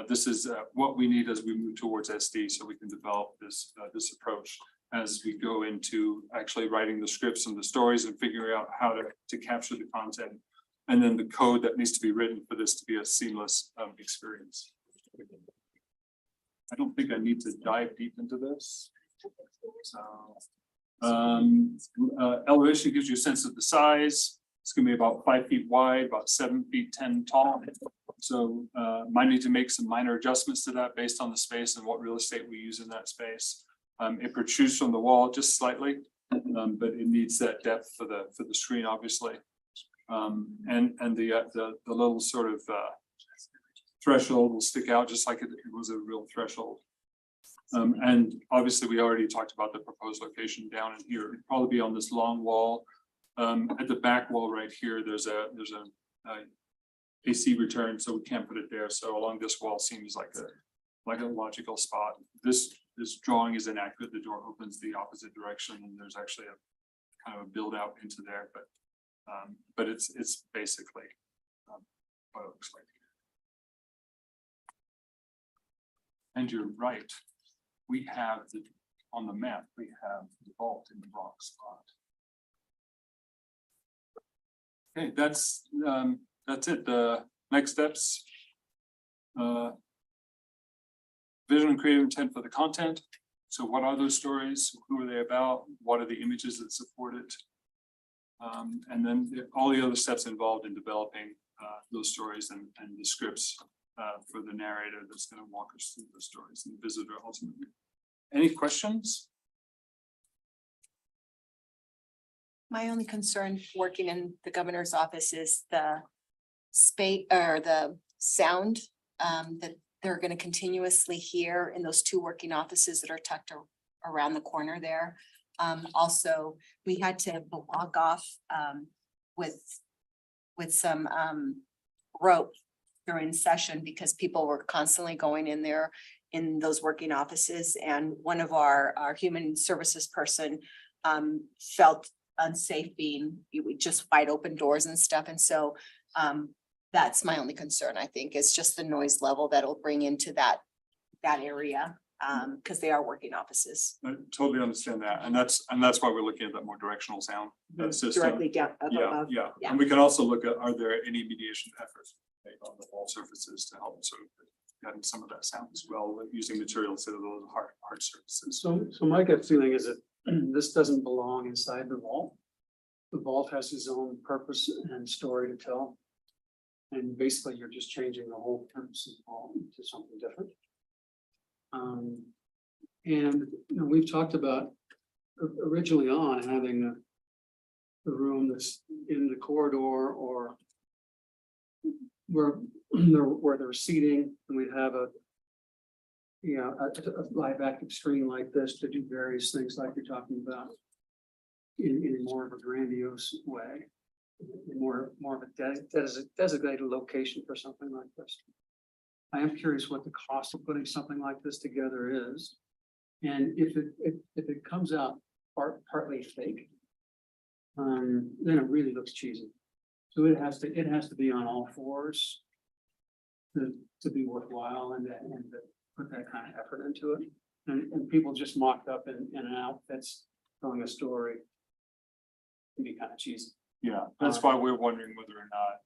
This is what we need as we move towards SD, so we can develop this approach as we go into actually writing the scripts and the stories and figuring out how to capture the content. And then the code that needs to be written for this to be a seamless experience. I don't think I need to dive deep into this. So, elevation gives you a sense of the size. It's going to be about 5 feet wide, about 7 feet 10 tall. So might need to make some minor adjustments to that based on the space and what real estate we use in that space. It protrudes from the wall just slightly, but it needs that depth for the screen, obviously. And the little sort of threshold will stick out just like it was a real threshold. And obviously we already talked about the proposed location down in here. It'd probably be on this long wall. At the back wall right here, there's a AC return, so we can't put it there. So along this wall seems like a logical spot. This drawing is inaccurate. The door opens the opposite direction, and there's actually a kind of a build out into there, but it's basically what it looks like. And you're right. We have on the map, we have the vault in the wrong spot. Okay, that's it. The next steps. Vision and creative intent for the content. So what are those stories? Who are they about? What are the images that support it? And then all the other steps involved in developing those stories and the scripts for the narrator that's gonna walk us through the stories and the visitor ultimately. Any questions? My only concern working in the governor's office is the space or the sound that they're gonna continuously hear in those two working offices that are tucked around the corner there. Also, we had to block off with some rope during session because people were constantly going in there in those working offices, and one of our human services person felt unsafe being with just wide open doors and stuff. And so that's my only concern, I think, is just the noise level that'll bring into that area. Because they are working offices. I totally understand that. And that's why we're looking at that more directional sound. System. Directly down above. Yeah, Yeah. and we can also look at, are there any mediation efforts made on the wall surfaces to help sort of getting some of that sound as well, using materials instead of those hard surfaces. So my gut feeling is that this doesn't belong inside the vault. The vault has its own purpose and story to tell. And basically, you're just changing the whole purpose of the vault into something different. And we've talked about originally on having the room that's in the corridor or where there's seating, and we'd have a live active screen like this to do various things like you're talking about in more of a grandiose way, in more of a designated location for something like this. I am curious what the cost of putting something like this together is. And if it comes out partly fake, then it really looks cheesy. So it has to be on all fours to be worthwhile and to put that kind of effort into it. And people just mocked up in and out that's telling a story can be kind of cheesy. Yeah, that's why we're wondering whether or not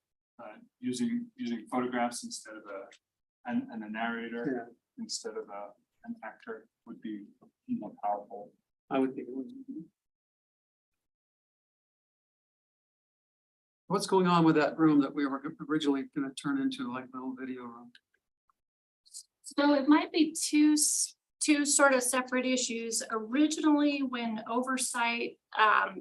using photographs instead of a narrator instead of an actor would be more powerful. I would think it would. What's going on with that room that we were originally going to turn into like a little video room? So it might be two sort of separate issues. Originally, when oversight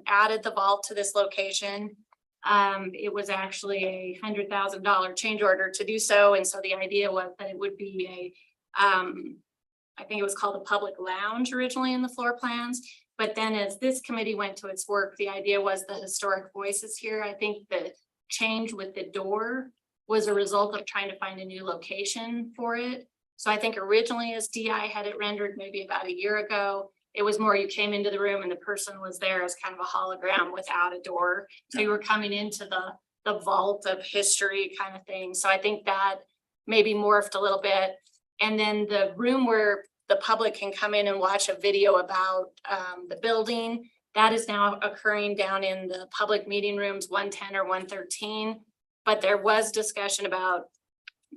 added the vault to this location, it was actually $100,000 change order to do so. And so the idea was that it would be I think it was called a public lounge originally in the floor plans. But then as this committee went to its work, the idea was the historic voices here. I think the change with the door was a result of trying to find a new location for it. So I think originally as DI had it rendered maybe about a year ago, it was more you came into the room and the person was there as kind of a hologram without a door. So you were coming into the vault of history kind of thing. So I think that maybe morphed a little bit. And then the room where the public can come in and watch a video about the building, that is now occurring down in the public meeting rooms 110 or 113. But there was discussion about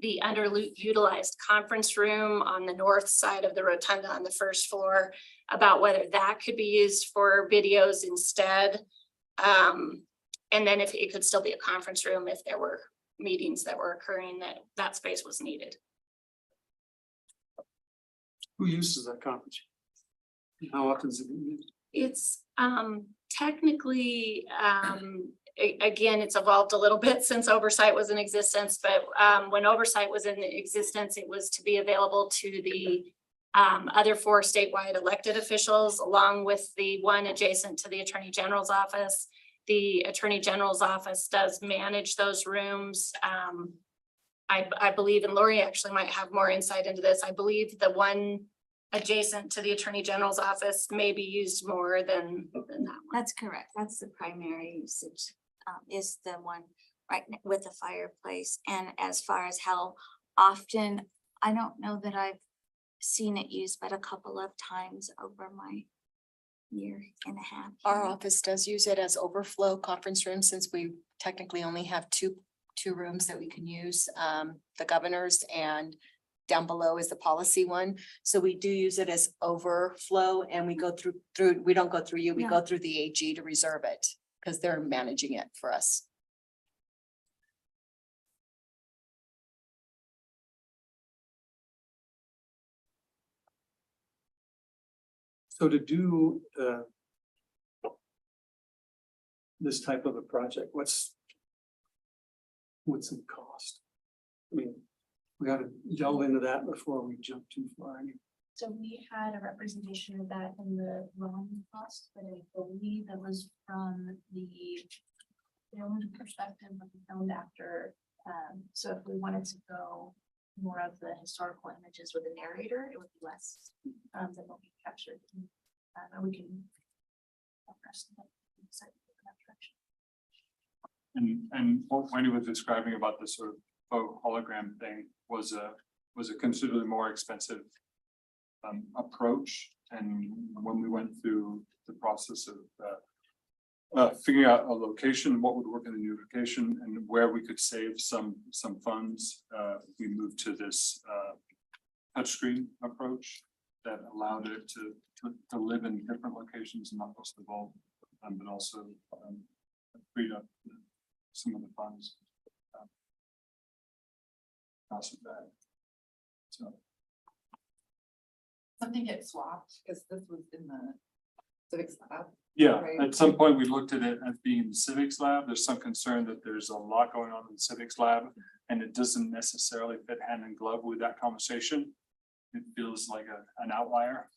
the underutilized conference room on the north side of the rotunda on the first floor, about whether that could be used for videos instead. And then if it could still be a conference room if there were meetings that were occurring that space was needed. Who uses that conference? How often is it used? It's technically, again, it's evolved a little bit since oversight was in existence, but when oversight was in existence, it was to be available to the other 4 statewide elected officials, along with the one adjacent to the Attorney General's office. The Attorney General's office does manage those rooms. I believe, and Lori actually might have more insight into this, I believe the one adjacent to the Attorney General's office may be used more than that one. That's correct. That's the primary usage, is the one right with the fireplace. And as far as how often, I don't know that I've seen it used, but a couple of times over my year and a half. Our office does use it as overflow conference room since we technically only have two rooms that we can use, the governor's and down below is the policy one. So we do use it as overflow and we go through, we don't go through you, we go through the AG to reserve it. because they're managing it for us. So to do this type of a project, what's the cost? I mean, we gotta delve into that before we jump too far. So we had a representation of that in the loan cost, but I believe that was from the filmed perspective of the filmed actor. So if we wanted to go more of the historical images with a narrator, it would be less than what we captured. And we can. And what Wendy was describing about this sort of faux hologram thing was a considerably more expensive approach. And when we went through the process of figuring out a location, what would work in the new location and where we could save some funds, we moved to this touchscreen approach that allowed it to live in different locations and not just the bulb, but also freed up some of the funds. Cost of that. So. Something gets swapped, because this was in the civics lab. Yeah, Right. at some point we looked at it as being the civics lab. There's some concern that there's a lot going on in the civics lab and it doesn't necessarily fit hand in glove with that conversation. It feels like an outlier.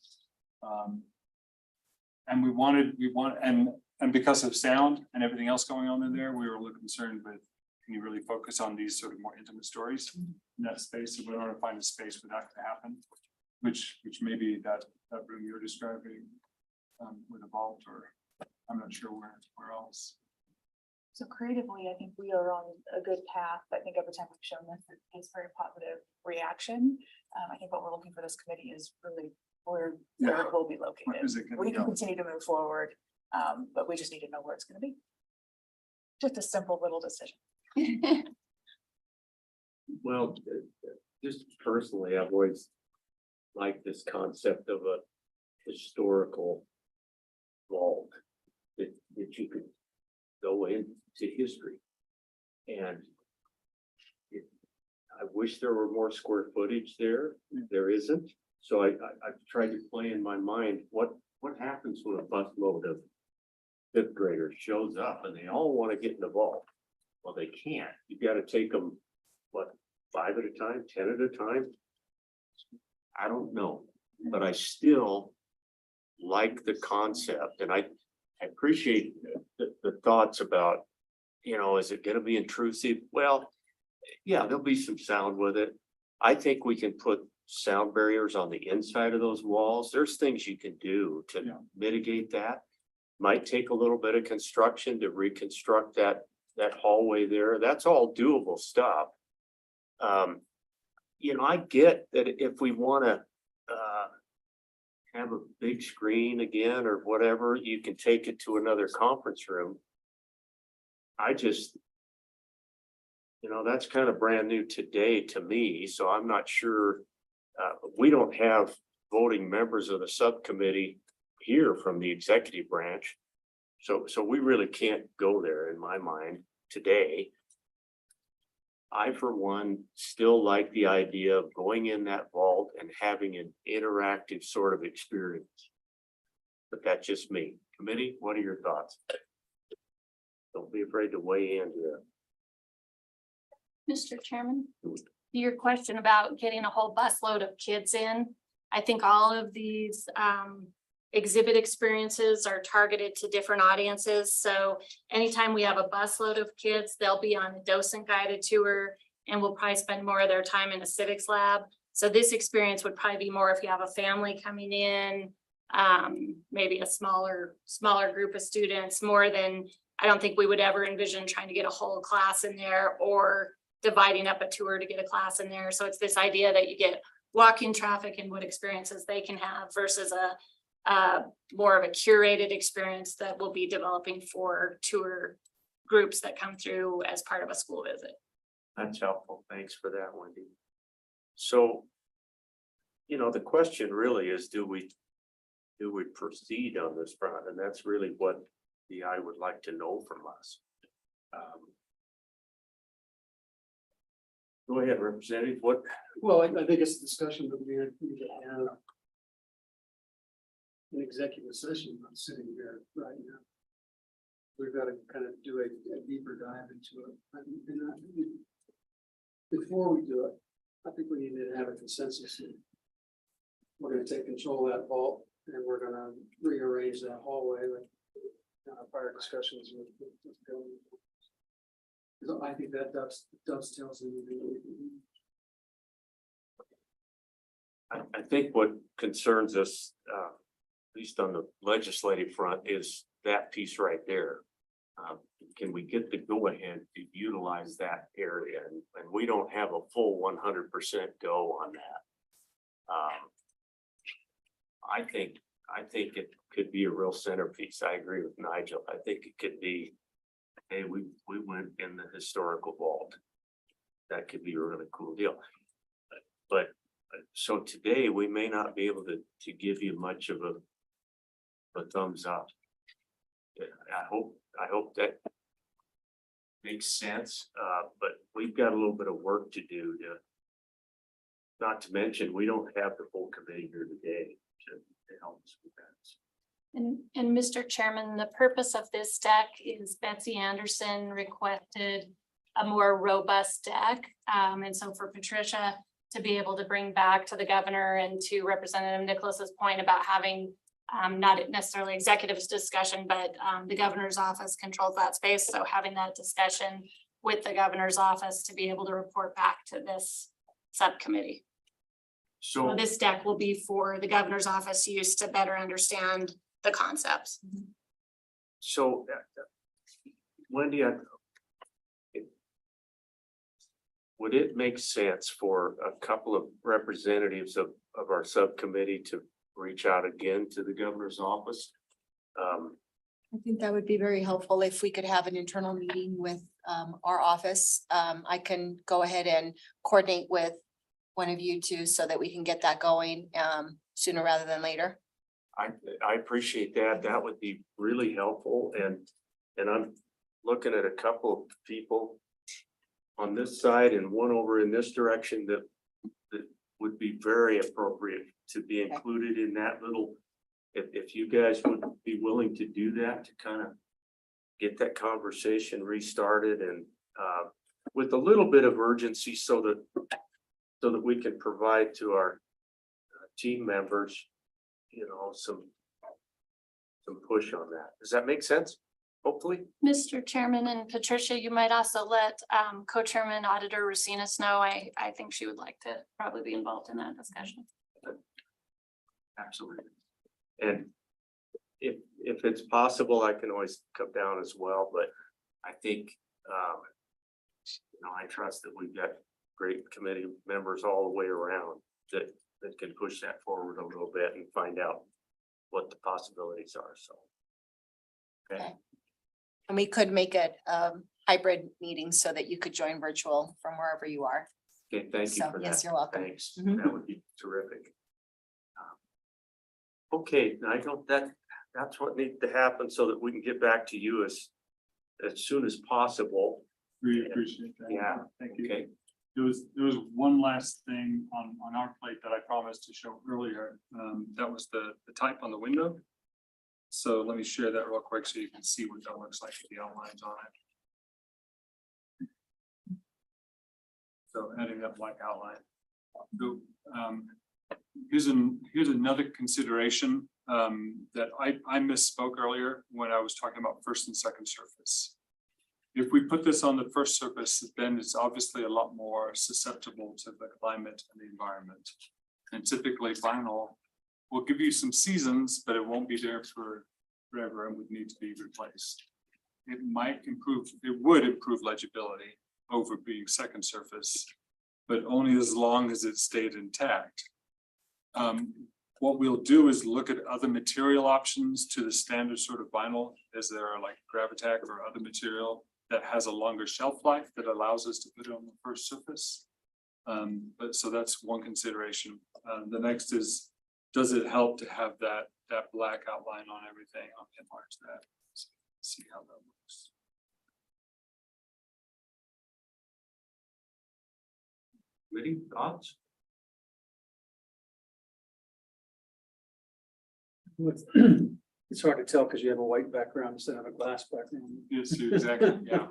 And we want, and because of sound and everything else going on in there, we were a little concerned with, can you really focus on these sort of more intimate stories in that space? So we want to find a space for that to happen, which maybe that room you're describing would evolve, or I'm not sure where else. So creatively, I think we are on a good path. I think every time we've shown this, it's very positive reaction. I think what we're looking for this committee is really where it will be located. We can continue to move forward, but we just need to know where it's going to be. Just a simple little decision. Well, just personally, I've always liked this concept of a historical vault that you could go into history. And I wish there were more square footage there. There isn't. So I've tried to play in my mind, what happens when a busload of fifth graders shows up and they all want to get in the vault? Well, they can't. You got to take them, what, 5 at a time, 10 at a time? I don't know, but I still like the concept, and I appreciate the thoughts about, is it going to be intrusive? Well, yeah, there'll be some sound with it. I think we can put sound barriers on the inside of those walls. There's things you can do to mitigate that. Might take a little bit of construction to reconstruct that hallway there. That's all doable stuff. I get that if we want to have a big screen again or whatever, you can take it to another conference room. I just, that's kind of brand new today to me, so I'm not sure. We don't have voting members of the subcommittee here from the executive branch. So we really can't go there in my mind today. I, for one, still like the idea of going in that vault and having an interactive sort of experience. But that's just me. Committee, what are your thoughts? Don't be afraid to weigh in here. Mr. Chairman, your question about getting a whole busload of kids in, I think all of these exhibit experiences are targeted to different audiences. So anytime we have a busload of kids, they'll be on a docent guided tour and will probably spend more of their time in a civics lab. So this experience would probably be more if you have a family coming in, maybe a smaller group of students, more than, I don't think we would ever envision trying to get a whole class in there or dividing up a tour to get a class in there. So it's this idea that you get walk-in traffic and what experiences they can have versus a more of a curated experience that we'll be developing for tour groups that come through as part of a school visit. That's helpful. Thanks for that, Wendy. So, the question really is, do we proceed on this front? And that's really what DI would like to know from us. Go ahead, Representative, what? Well, I think it's a discussion that we need to have an executive session, not sitting here right now. We've got to kind of do a deeper dive into it. Before we do it, I think we need to have a consensus. We're gonna take control of that vault and we're gonna rearrange that hallway like prior discussions with government. So I think that dovetails into I think what concerns us, at least on the legislative front, is that piece right there. Can we get the go-ahead to utilize that area? And we don't have a full 100% go on that. I think it could be a real centerpiece. I agree with Nigel. I think it could be, hey, we went in the historical vault. That could be a really cool deal. But so today we may not be able to give you much of a thumbs up. Yeah, I hope that makes sense. But we've got a little bit of work to do to, not to mention, we don't have the full committee here today to help us with that. And Mr. Chairman, the purpose of this deck is Betsy Anderson requested a more robust deck. And so for Patricia to be able to bring back to the governor and to Representative Nicholas's point about having not necessarily executives discussion, but the governor's office controls that space. So having that discussion with the governor's office to be able to report back to this subcommittee. So this deck will be for the governor's office use to better understand the concepts. So Wendy, would it make sense for a couple of representatives of our subcommittee to reach out again to the governor's office? I think that would be very helpful if we could have an internal meeting with our office. I can go ahead and coordinate with one of you two so that we can get that going sooner rather than later. I appreciate that. That would be really helpful. And I'm looking at a couple of people on this side and one over in this direction that would be very appropriate to be included in that little, if you guys would be willing to do that, to kind of get that conversation restarted and with a little bit of urgency so that we can provide to our team members, you know, some push on that. Does that make sense? Hopefully. Mr. Chairman and Patricia, you might also let co-chairman Auditor Racinas know. I think she would like to probably be involved in that discussion. Absolutely. And if it's possible, I can always come down as well, but I think, you know, I trust that we've got great committee members all the way around that can push that forward a little bit and find out what the possibilities are, so. Okay. And we could make it hybrid meeting so that you could join virtual from wherever you are. Okay, thank you So, for that. yes, you're welcome. Thanks, Mhm. that would be terrific. Okay, Nigel, that's what needs to happen so that we can get back to you as soon as possible. We appreciate that. Yeah, Thank you. okay. There was one last thing on our plate that I promised to show earlier. That was the type on the window. So let me share that real quick so you can see what that looks like with the outlines on it. So adding that black outline. So, here's another consideration that I misspoke earlier when I was talking about first and second surface. If we put this on the first surface, then it's obviously a lot more susceptible to the climate and the environment. And typically vinyl will give you some seasons, but it won't be there for forever and would need to be replaced. It would improve legibility over being second surface, but only as long as it stayed intact. What we'll do is look at other material options to the standard sort of vinyl, as there are like Gravitech or other material that has a longer shelf life that allows us to put it on the first surface. But so that's one consideration. The next is, does it help to have that black outline on everything? I'll get more to that. See how that works. Committee thoughts? It's hard to tell because you have a white background instead of a glass background. Yes, exactly, yeah.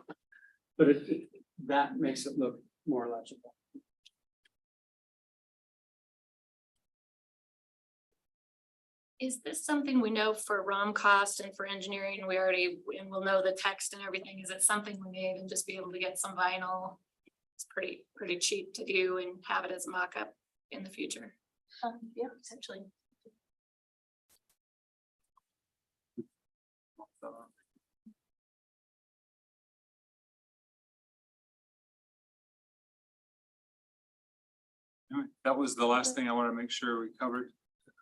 But that makes it look more legible. Is this something we know for ROM cost and for engineering? We already, and we'll know the text and everything. Is it something we may even just be able to get some vinyl? It's pretty cheap to do and have it as a mock-up in the future. Yeah, essentially. All right, that was the last thing I want to make sure we covered.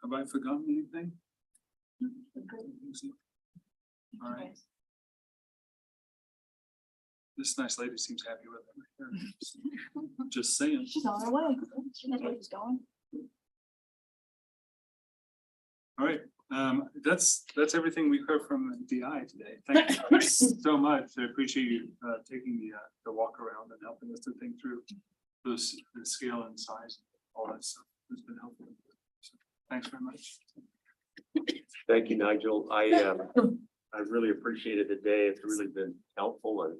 Have I forgotten anything? All right. This nice lady seems happy with it. Just saying. She's on her way. She knows where she's going. All right, that's everything we heard from the DI today. Thank you so much. I appreciate you taking the walk around and helping us to think through the scale and size, all that stuff. It's been helpful. So, thanks very much. Thank you, Nigel. I really appreciated the day. It's really been helpful and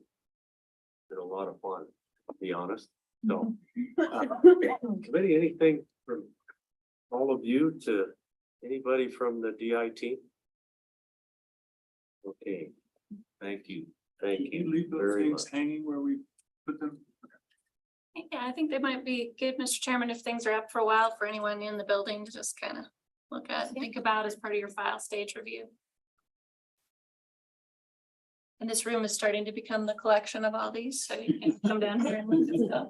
been a lot of fun, to be honest. So, committee, anything from all of you to anybody from the DI team? Okay, thank you. Thank Can you you leave those very things much. hanging where we put them? Yeah, I think they might be good, Mr. Chairman, if things are up for a while for anyone in the building to just kind of look at and think about as part of your file stage review. And this room is starting to become the collection of all these, so you can come down here and look at stuff.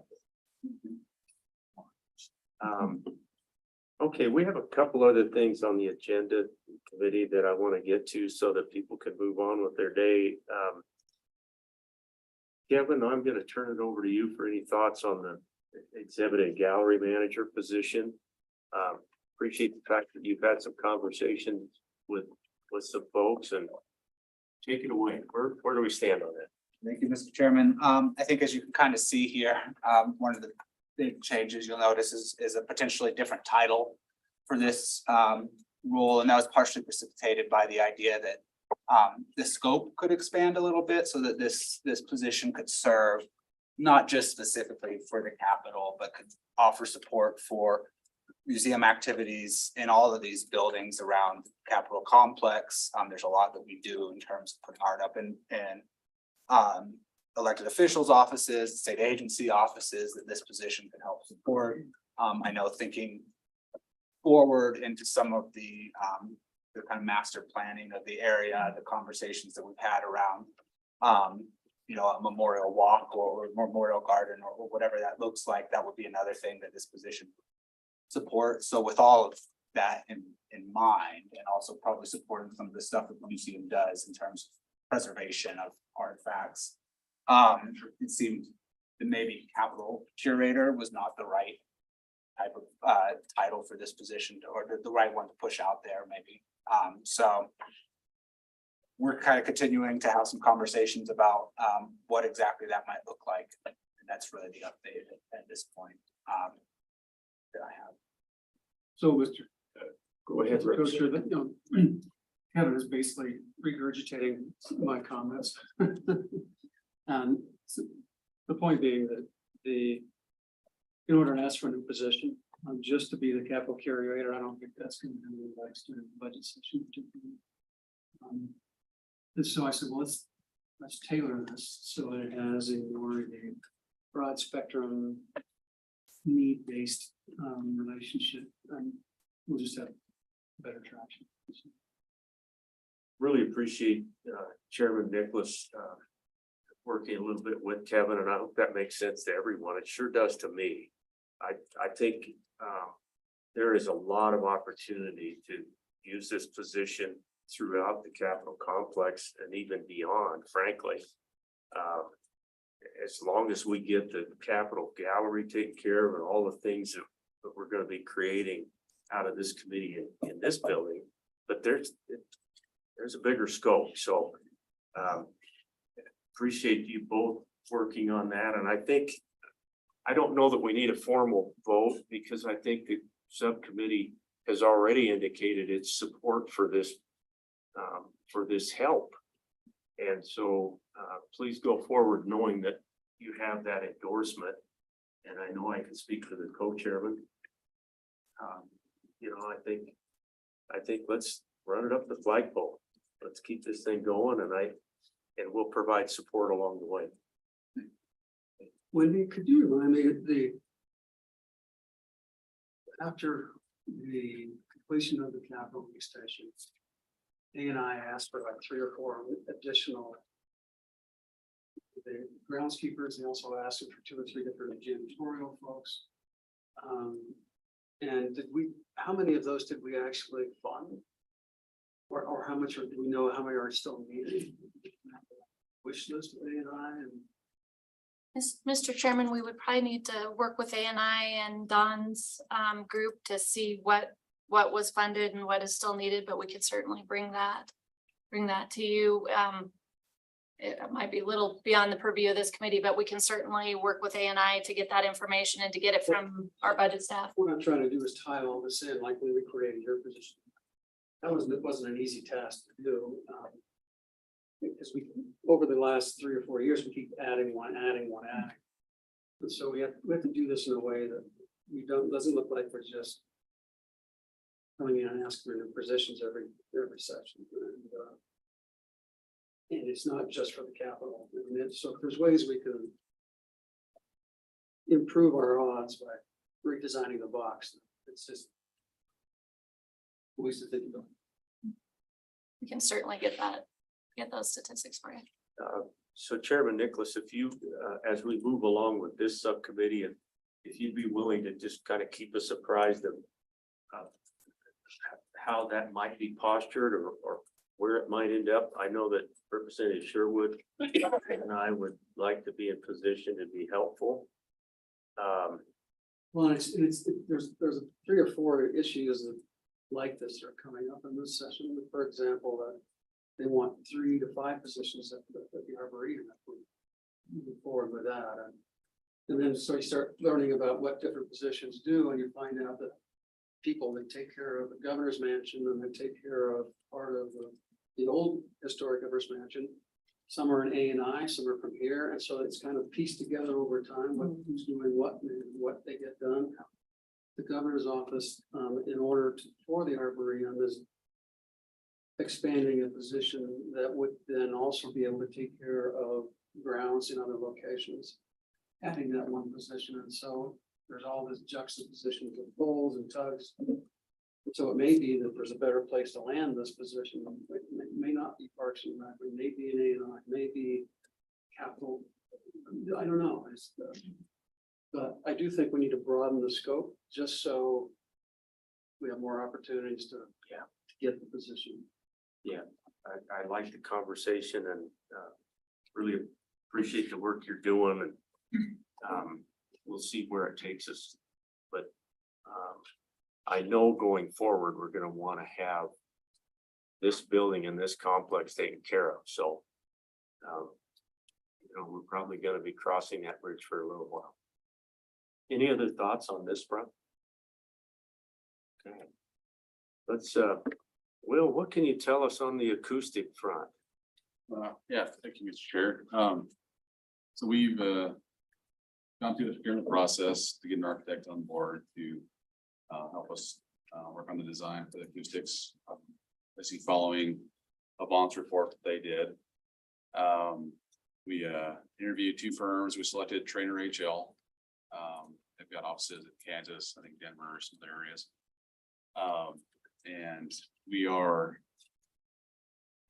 Okay, we have a couple other things on the agenda committee that I want to get to so that people can move on with their day. Kevin, I'm going to turn it over to you for any thoughts on the exhibit and gallery manager position. Appreciate the fact that you've had some conversations with some folks and take it away. Where do we stand on that? Thank you, Mr. Chairman. I think as you can kind of see here, one of the big changes you'll notice is a potentially different title for this role, and that was partially precipitated by the idea that the scope could expand a little bit so that this position could serve not just specifically for the Capitol, but could offer support for museum activities in all of these buildings around the Capitol complex. There's a lot that we do in terms of putting art up in elected officials' offices, state agency offices that this position can help support. I know thinking forward into some of the kind of master planning of the area, the conversations that we've had around a memorial walk or memorial garden or whatever that looks like, that would be another thing that this position support. So with all of that in mind, and also probably supporting some of the stuff that the museum does in terms of preservation of artifacts, it seemed that maybe Capitol Curator was not the right type of title for this position, or the right one to push out there maybe. So we're kind of continuing to have some conversations about what exactly that might look like. And that's really the update at this point that I have. So, Mr. Go ahead, Rick. Coaster, Kevin is basically regurgitating my comments. And so the point being that in order to ask for a new position, just to be the Capitol Curator, I don't think that's going to be advised during the budget session particularly. And so I said, well, let's tailor this so that it has a more broad spectrum, need-based relationship, and we'll just have better traction. Really appreciate Chairman Nicholas working a little bit with Kevin, and I hope that makes sense to everyone. It sure does to me. I think there is a lot of opportunity to use this position throughout the Capitol complex and even beyond, frankly. As long as we get the Capitol Gallery taken care of and all the things that we're going to be creating out of this committee in this building, but there's a bigger scope. So Appreciate you both working on that, and I think, I don't know that we need a formal vote, because I think the subcommittee has already indicated its support for this help. And so, please go forward knowing that you have that endorsement. And I know I can speak for the co-chairman. You know, I think let's run it up the flagpole. Let's keep this thing going, and we'll provide support along the way. Wendy, could you remind me after the completion of the capital extension, A&I asked for like 3 or 4 additional the groundskeepers, they also asked for 2 or 3 different janitorial folks. And how many of those did we actually fund? Or how much, do we know how many are still needed? Wish list of A&I and. Mr. Chairman, we would probably need to work with ANI and Don's group to see what was funded and what is still needed, but we could certainly bring that to you. It might be a little beyond the purview of this committee, but we can certainly work with ANI to get that information and to get it from our budget staff. What I'm trying to do is tie all this in, like when we created your position. It wasn't an easy task to do. Because over the last 3 or 4 years, we keep adding one. And so we have to do this in a way that doesn't look like we're just coming in and asking for new positions every session. And it's not just for the capital. So if there's ways we can improve our odds by redesigning the box, it's just ways to think about. We can certainly get those statistics for you. So Chairman Nicholas, if you, as we move along with this subcommittee, and if you'd be willing to just kind of keep us apprised of how that might be postured or where it might end up. I know that Representative Sherwood and I would like to be in position to be helpful. Well, there's 3 or 4 issues like this are coming up in this session. For example, that they want 3 to 5 positions at the Arboretum. Moving forward with that, and then so you start learning about what different positions do, and you find out that people that take care of the governor's mansion and they take care of part of the old historic governor's mansion. Some are in A&I, some are from here, and so it's kind of pieced together over time who's doing what and what they get done. The governor's office, in order for the Arboretum, is expanding a position that would then also be able to take care of grounds in other locations, adding that one position. And so there's all this juxtaposition of bowls and tugs. So it may be that there's a better place to land this position. It may not be Parks and Rec, it may be an A&I, it may be capital. I don't know. But I do think we need to broaden the scope just so we have more opportunities to get the position. Yeah, I like the conversation and really appreciate the work you're doing, and we'll see where it takes us. But I know going forward, we're going to want to have this building and this complex taken care of. So, you know, we're probably going to be crossing that bridge for a little while. Any other thoughts on this front? Okay. Let's, Will, what can you tell us on the acoustic front? Yeah, thank you, Mr. Chair. So we've gone through the procurement process to get an architect on board to help us work on the design for the acoustics. Basically following a Vaughn's report that they did. We interviewed 2 firms. We selected Trainer HL. They've got offices in Kansas, I think Denver, some other areas. And we are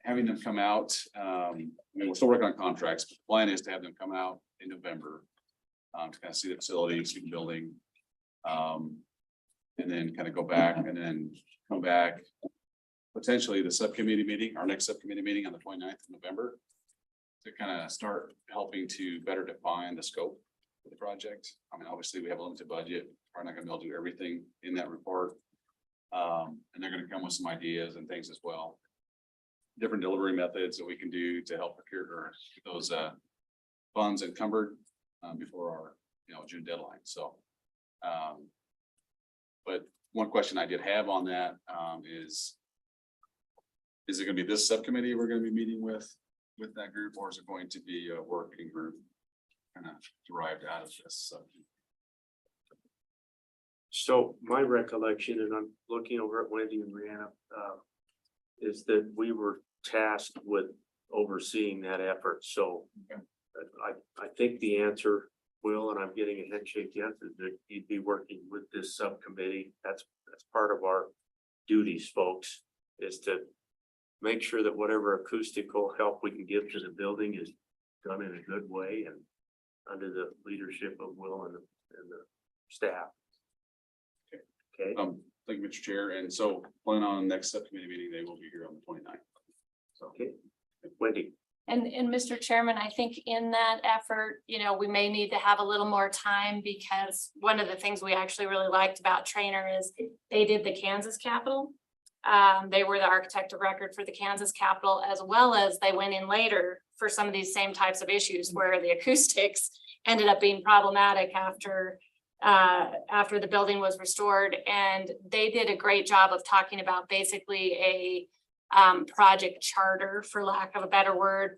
having them come out. I mean, we're still working on contracts, but the plan is to have them come out in November to kind of see the facility, see the building. And then kind of go back and then come back. Potentially the subcommittee meeting, our next subcommittee meeting on the 29th of November. To kind of start helping to better define the scope of the project. I mean, obviously we have a limited budget. We're not gonna be able to do everything in that report. And they're gonna come with some ideas and things as well. different delivery methods that we can do to help procure or get those funds encumbered before our, June deadline. So but one question I did have on that is it gonna be this subcommittee we're gonna be meeting with that group, or is it going to be a working group kind of derived out of this subject? So my recollection, and I'm looking over at Wendy and Brianna, is that we were tasked with overseeing that effort. So I think the answer, Will, and I'm getting a handshake yes, is that you'd be working with this subcommittee. That's part of our duties, folks, is to make sure that whatever acoustical help we can give to the building is done in a good way and under the leadership of Will and the staff. Okay. Thank you, Mr. Chair. And so plan on next subcommittee meeting, they will be here on the 29th. So, Okay, Wendy. And Mr. Chairman, I think in that effort, we may need to have a little more time because one of the things we actually really liked about Trainer is they did the Kansas Capitol. They were the architect of record for the Kansas Capitol, as well as they went in later for some of these same types of issues where the acoustics ended up being problematic after the building was restored. And they did a great job of talking about basically a project charter, for lack of a better word.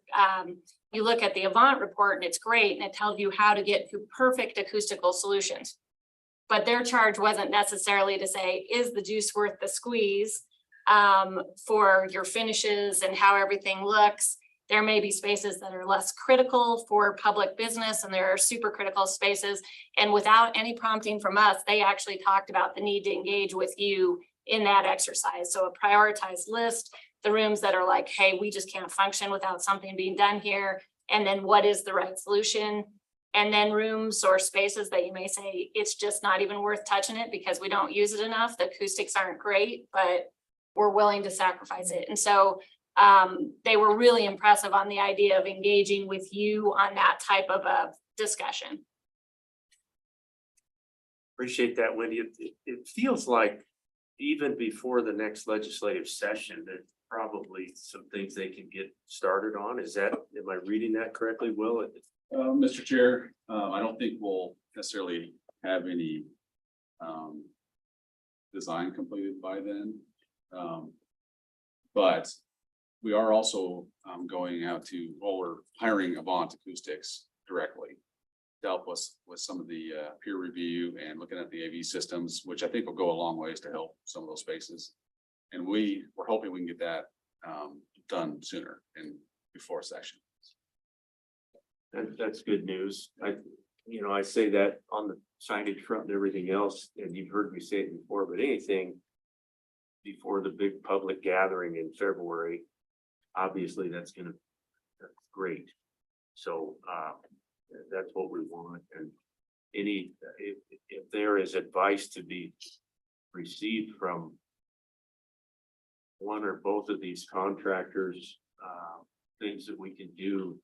You look at the Avant report and it's great and it tells you how to get to perfect acoustical solutions. But their charge wasn't necessarily to say, is the juice worth the squeeze for your finishes and how everything looks. There may be spaces that are less critical for public business and there are super critical spaces. And without any prompting from us, they actually talked about the need to engage with you in that exercise. So a prioritized list, the rooms that are like, hey, we just can't function without something being done here. And then what is the right solution? And then rooms or spaces that you may say, it's just not even worth touching it because we don't use it enough. The acoustics aren't great, but we're willing to sacrifice it. And so they were really impressive on the idea of engaging with you on that type of a discussion. Appreciate that, Wendy. It feels like even before the next legislative session, there's probably some things they can get started on. Am I reading that correctly, Will? Mr. Chair, I don't think we'll necessarily have any design completed by then. But we are also going out to, we're hiring Avant Acoustics directly to help us with some of the peer review and looking at the AV systems, which I think will go a long ways to help some of those spaces. And we're hoping we can get that done sooner and before session. That's good news. I say that on the signage front and everything else, and you've heard me say it before, but anything before the big public gathering in February, obviously that's great. So that's what we want. And if there is advice to be received from one or both of these contractors, things that we can do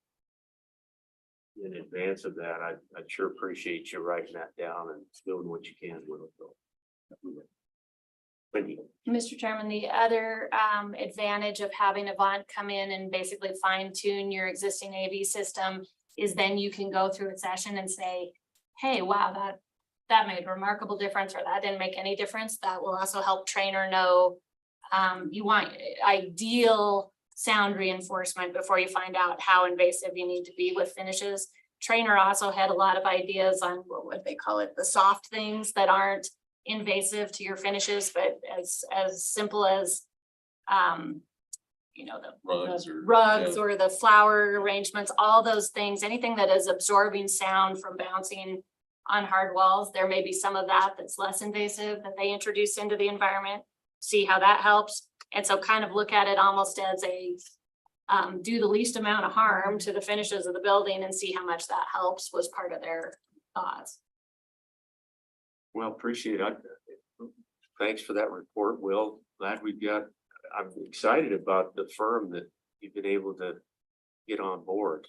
in advance of that, I'd sure appreciate you writing that down and doing what you can with it. Mr. Chairman, the other advantage of having Avant come in and basically fine tune your existing AV system is then you can go through a session and say, hey, wow, that made a remarkable difference, or that didn't make any difference. That will also help Trainer know you want ideal sound reinforcement before you find out how invasive you need to be with finishes. Trainer also had a lot of ideas on what they call it, the soft things that aren't invasive to your finishes, but as simple as the rugs or the flower arrangements, all those things, anything that is absorbing sound from bouncing on hard walls. There may be some of that that's less invasive that they introduce into the environment, see how that helps. And so kind of look at it almost as a do the least amount of harm to the finishes of the building and see how much that helps was part of their thoughts. Well, appreciate it. Thanks for that report, Will. I'm excited about the firm that you've been able to get on board.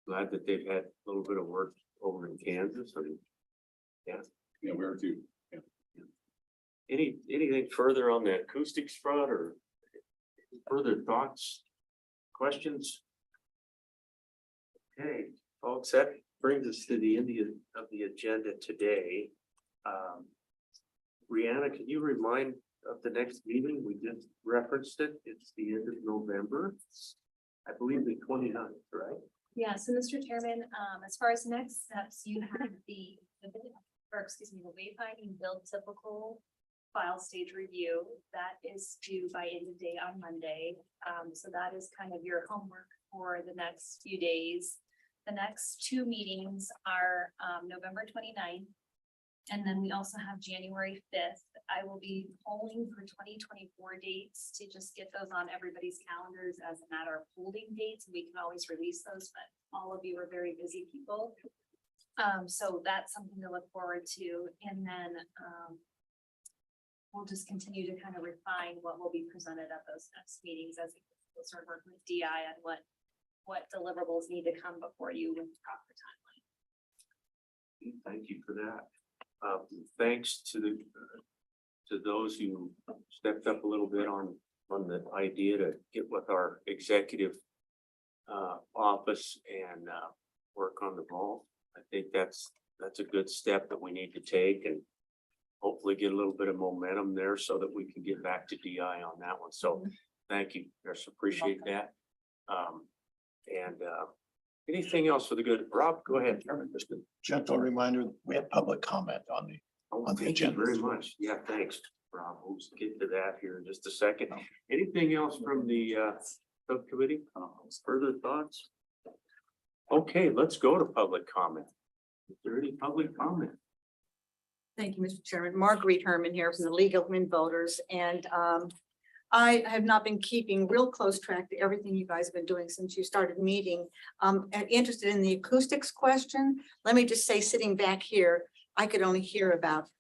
Glad that they've had a little bit of work over in Kansas. Yeah, we are too. Yeah. Anything further on the acoustics front, or Further thoughts, questions? Okay, folks, that brings us to the end of the agenda today. Brianna, can you remind of the next meeting? We just referenced it. It's the end of November. I believe the 29th, right? Yeah, so Mr. Chairman, as far as next steps, you have the Wayfinding build typical file stage review. That is due by end of day on Monday. So that is kind of your homework for the next few days. The next two meetings are November 29th. And then we also have January 5th. I will be polling for 2024 dates to just get those on everybody's calendars as a matter of holding dates. We can always release those, but all of you are very busy people. So that's something to look forward to. And then we'll just continue to kind of refine what will be presented at those next meetings as we'll start working with DI on what deliverables need to come before you with proper timeline. Thank you for that. Thanks to those who stepped up a little bit on the idea to get with our executive office and work on the ball. I think that's a good step that we need to take and hopefully get a little bit of momentum there so that we can get back to DI on that one. So thank you, Chris, appreciate that. Anything else for the good? Rob, go ahead. Just a gentle reminder, we have public comment on the Thank you agenda. very much. Yeah, thanks, Rob. We'll get to that here in just a second. Anything else from the subcommittee? Further thoughts? Okay, let's go to public comment. Is there any public comment? Thank you, Mr. Chairman. Marguerite Herman here from the League of Women Voters, and I have not been keeping real close track to everything you guys have been doing since you started meeting. And interested in the acoustics question. Let me just say, sitting back here, I could only hear about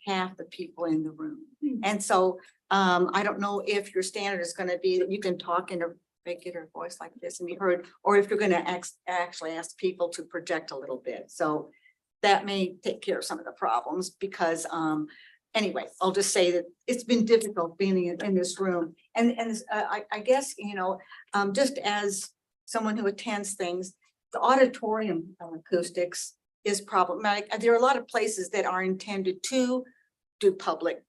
half the people in the room. And so I don't know if your standard is going to be that you can talk in a regular voice like this and be heard, or if you're going to actually ask people to project a little bit. So that may take care of some of the problems because anyway, I'll just say that it's been difficult being in this room. And I guess, you know, just as someone who attends things, the auditorium acoustics is problematic. There are a lot of places that are intended to do public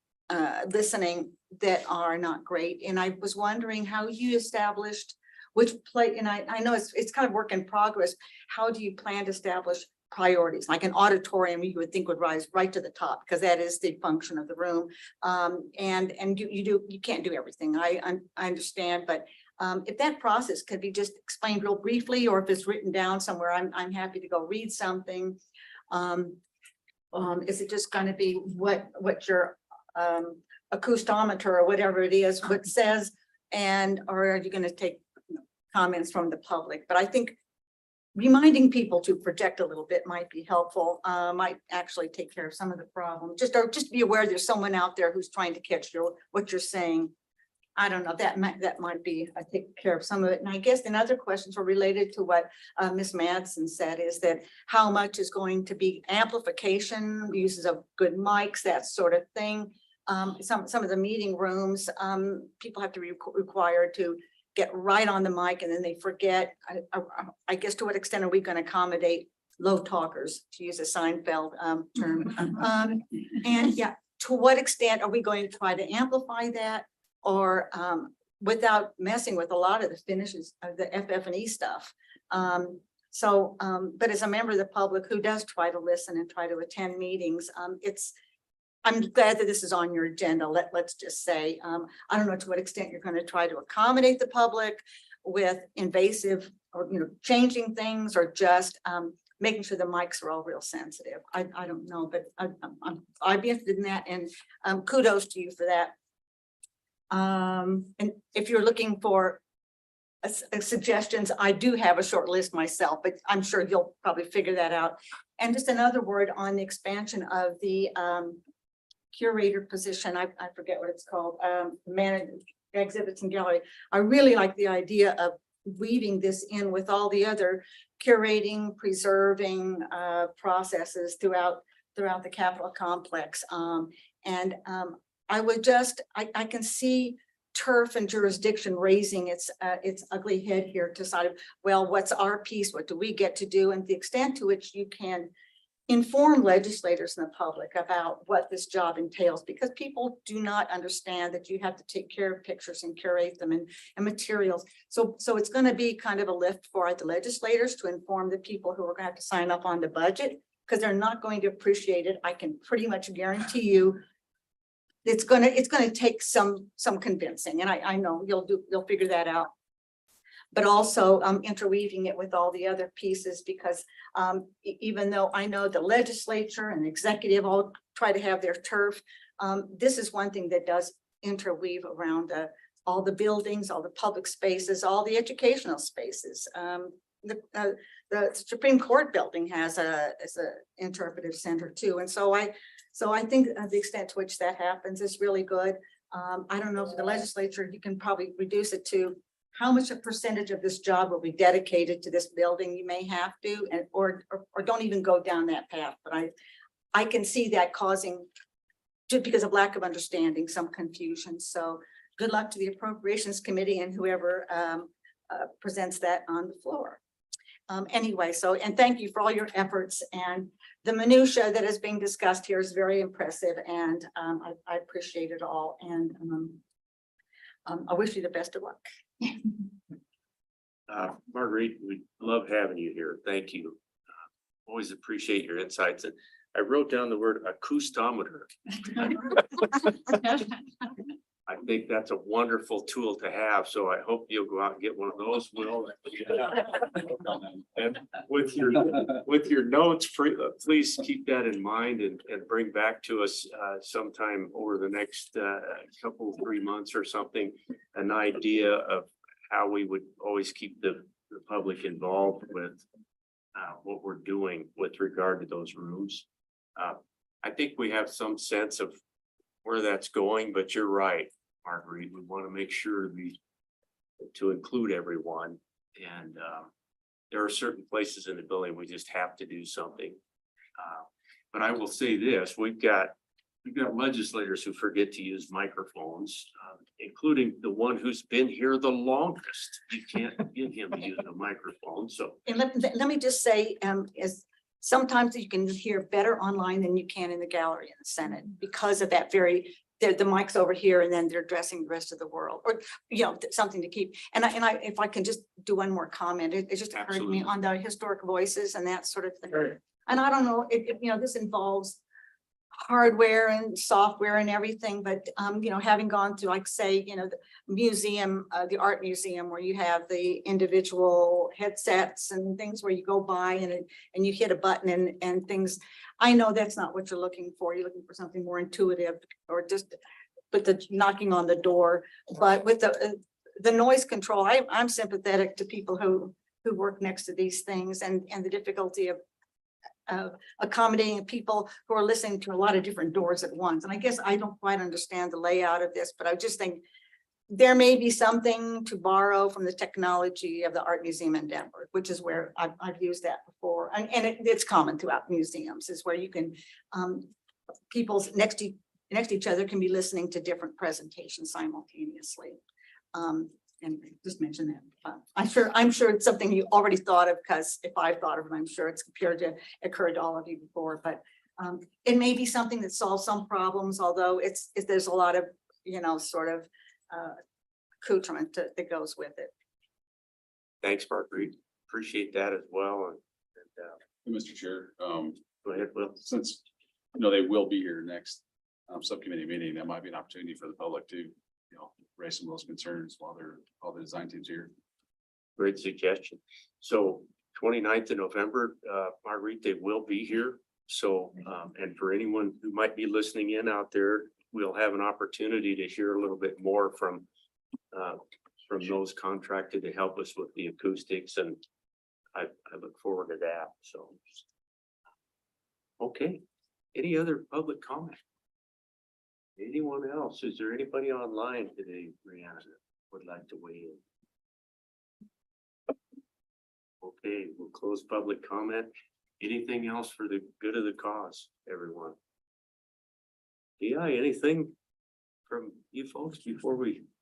listening that are not great. And I was wondering how you established which place, and I know it's kind of work in progress. How do you plan to establish priorities? Like an auditorium, you would think would rise right to the top because that is the function of the room. And you can't do everything. I understand, but if that process could be just explained real briefly, or if it's written down somewhere, I'm happy to go read something. Is it just going to be what your acoustometer or whatever it is, what says, or are you going to take comments from the public? But I think reminding people to project a little bit might be helpful, might actually take care of some of the problem. Just be aware there's someone out there who's trying to catch what you're saying. I don't know, that might be, I take care of some of it. And I guess then other questions were related to what Ms. Madsen said, is that how much is going to be amplification, uses of good mics, that sort of thing. Some of the meeting rooms, people have to be required to get right on the mic and then they forget. I guess to what extent are we going to accommodate low talkers, to use a Seinfeld term? And yeah, to what extent are we going to try to amplify that, or without messing with a lot of the finishes of the FF&E stuff? But as a member of the public who does try to listen and try to attend meetings, I'm glad that this is on your agenda. Let's just say, I don't know to what extent you're going to try to accommodate the public with invasive or, changing things, or just making sure the mics are all real sensitive. I don't know, but I'd be interested in that, and kudos to you for that. And if you're looking for suggestions, I do have a short list myself, but I'm sure you'll probably figure that out. And just another word on the expansion of the curator position. I forget what it's called, managed exhibits and gallery. I really like the idea of weaving this in with all the other curating, preserving processes throughout the Capitol complex. I would I can see turf and jurisdiction raising its ugly head here to sort of, well, what's our piece? What do we get to do? And the extent to which you can inform legislators and the public about what this job entails, because people do not understand that you have to take care of pictures and curate them and materials. So it's going to be kind of a lift for the legislators to inform the people who are going to have to sign up on the budget, because they're not going to appreciate it. I can pretty much guarantee you it's gonna take some convincing, and I know you'll figure that out. But also interweaving it with all the other pieces, because even though I know the legislature and executive all try to have their turf, this is one thing that does interweave around all the buildings, all the public spaces, all the educational spaces. The Supreme Court building has a interpretive center too, and so I think the extent to which that happens is really good. I don't know, for the legislature, you can probably reduce it to how much a percentage of this job will be dedicated to this building. You may have to, and or don't even go down that path. But I can see that causing, just because of lack of understanding, some confusion. So good luck to the Appropriations Committee and whoever presents that on the floor. Anyway, and thank you for all your efforts, and the minutia that is being discussed here is very impressive, and I appreciate it all, and I wish you the best of luck. Marguerite, we love having you here. Thank you. Always appreciate your insights. And I wrote down the word acoustometer. I think that's a wonderful tool to have. So I hope you'll go out and get one of those, Will. And with your notes, please keep that in mind and bring back to us sometime over the next couple, 3 months or something, an idea of how we would always keep the public involved with what we're doing with regard to those rooms. I think we have some sense of where that's going, but you're right, Marguerite. We want to make sure to include everyone, and there are certain places in the building we just have to do something. But I will say this: we've got legislators who forget to use microphones, including the one who's been here the longest. You can't get him to use a microphone. So, and let me just say, is sometimes you can hear better online than you can in the gallery in the Senate, because of that the mic's over here and then they're addressing the rest of the world, or something to keep. And I if I can just do one more comment, it just occurred to me on the historic voices and that sort of thing. Right. And I don't know if this involves hardware and software and everything, but having gone to, like, say, the museum, the art museum, where you have the individual headsets and things where you go by and you hit a button and things. I know that's not what you're looking for. You're looking for something more intuitive, or just with the knocking on the door. But with the noise control, I'm sympathetic to people who work next to these things, and the difficulty of accommodating people who are listening to a lot of different doors at once. And I guess I don't quite understand the layout of this, but I just think there may be something to borrow from the technology of the Art Museum in Denver, which is where I've used that before. And it's common throughout museums, is where you can, people next to each other can be listening to different presentations simultaneously. Anyway, just mention that. I'm sure it's something you already thought of, because if I've thought of it, I'm sure it's occurred to all of you before. But it may be something that solves some problems, although there's a lot of sort of accoutrement that goes with it. thanks, Marguerite. Appreciate that as well. And Mr. Chair, go ahead, Will. since they will be here next subcommittee meeting, that might be an opportunity for the public to raise some of those concerns while all the design teams here. Great suggestion. So 29th of November, Marguerite, they will be here. So, and for anyone who might be listening in out there, we'll have an opportunity to hear a little bit more from those contracted to help us with the acoustics, and I look forward to that. So, okay. Any other public comment? Anyone else? Is there anybody online today, Brianna, that would like to weigh in? Okay, we'll close public comment. Anything else for the good of the cause, everyone? Yeah, anything from you folks before we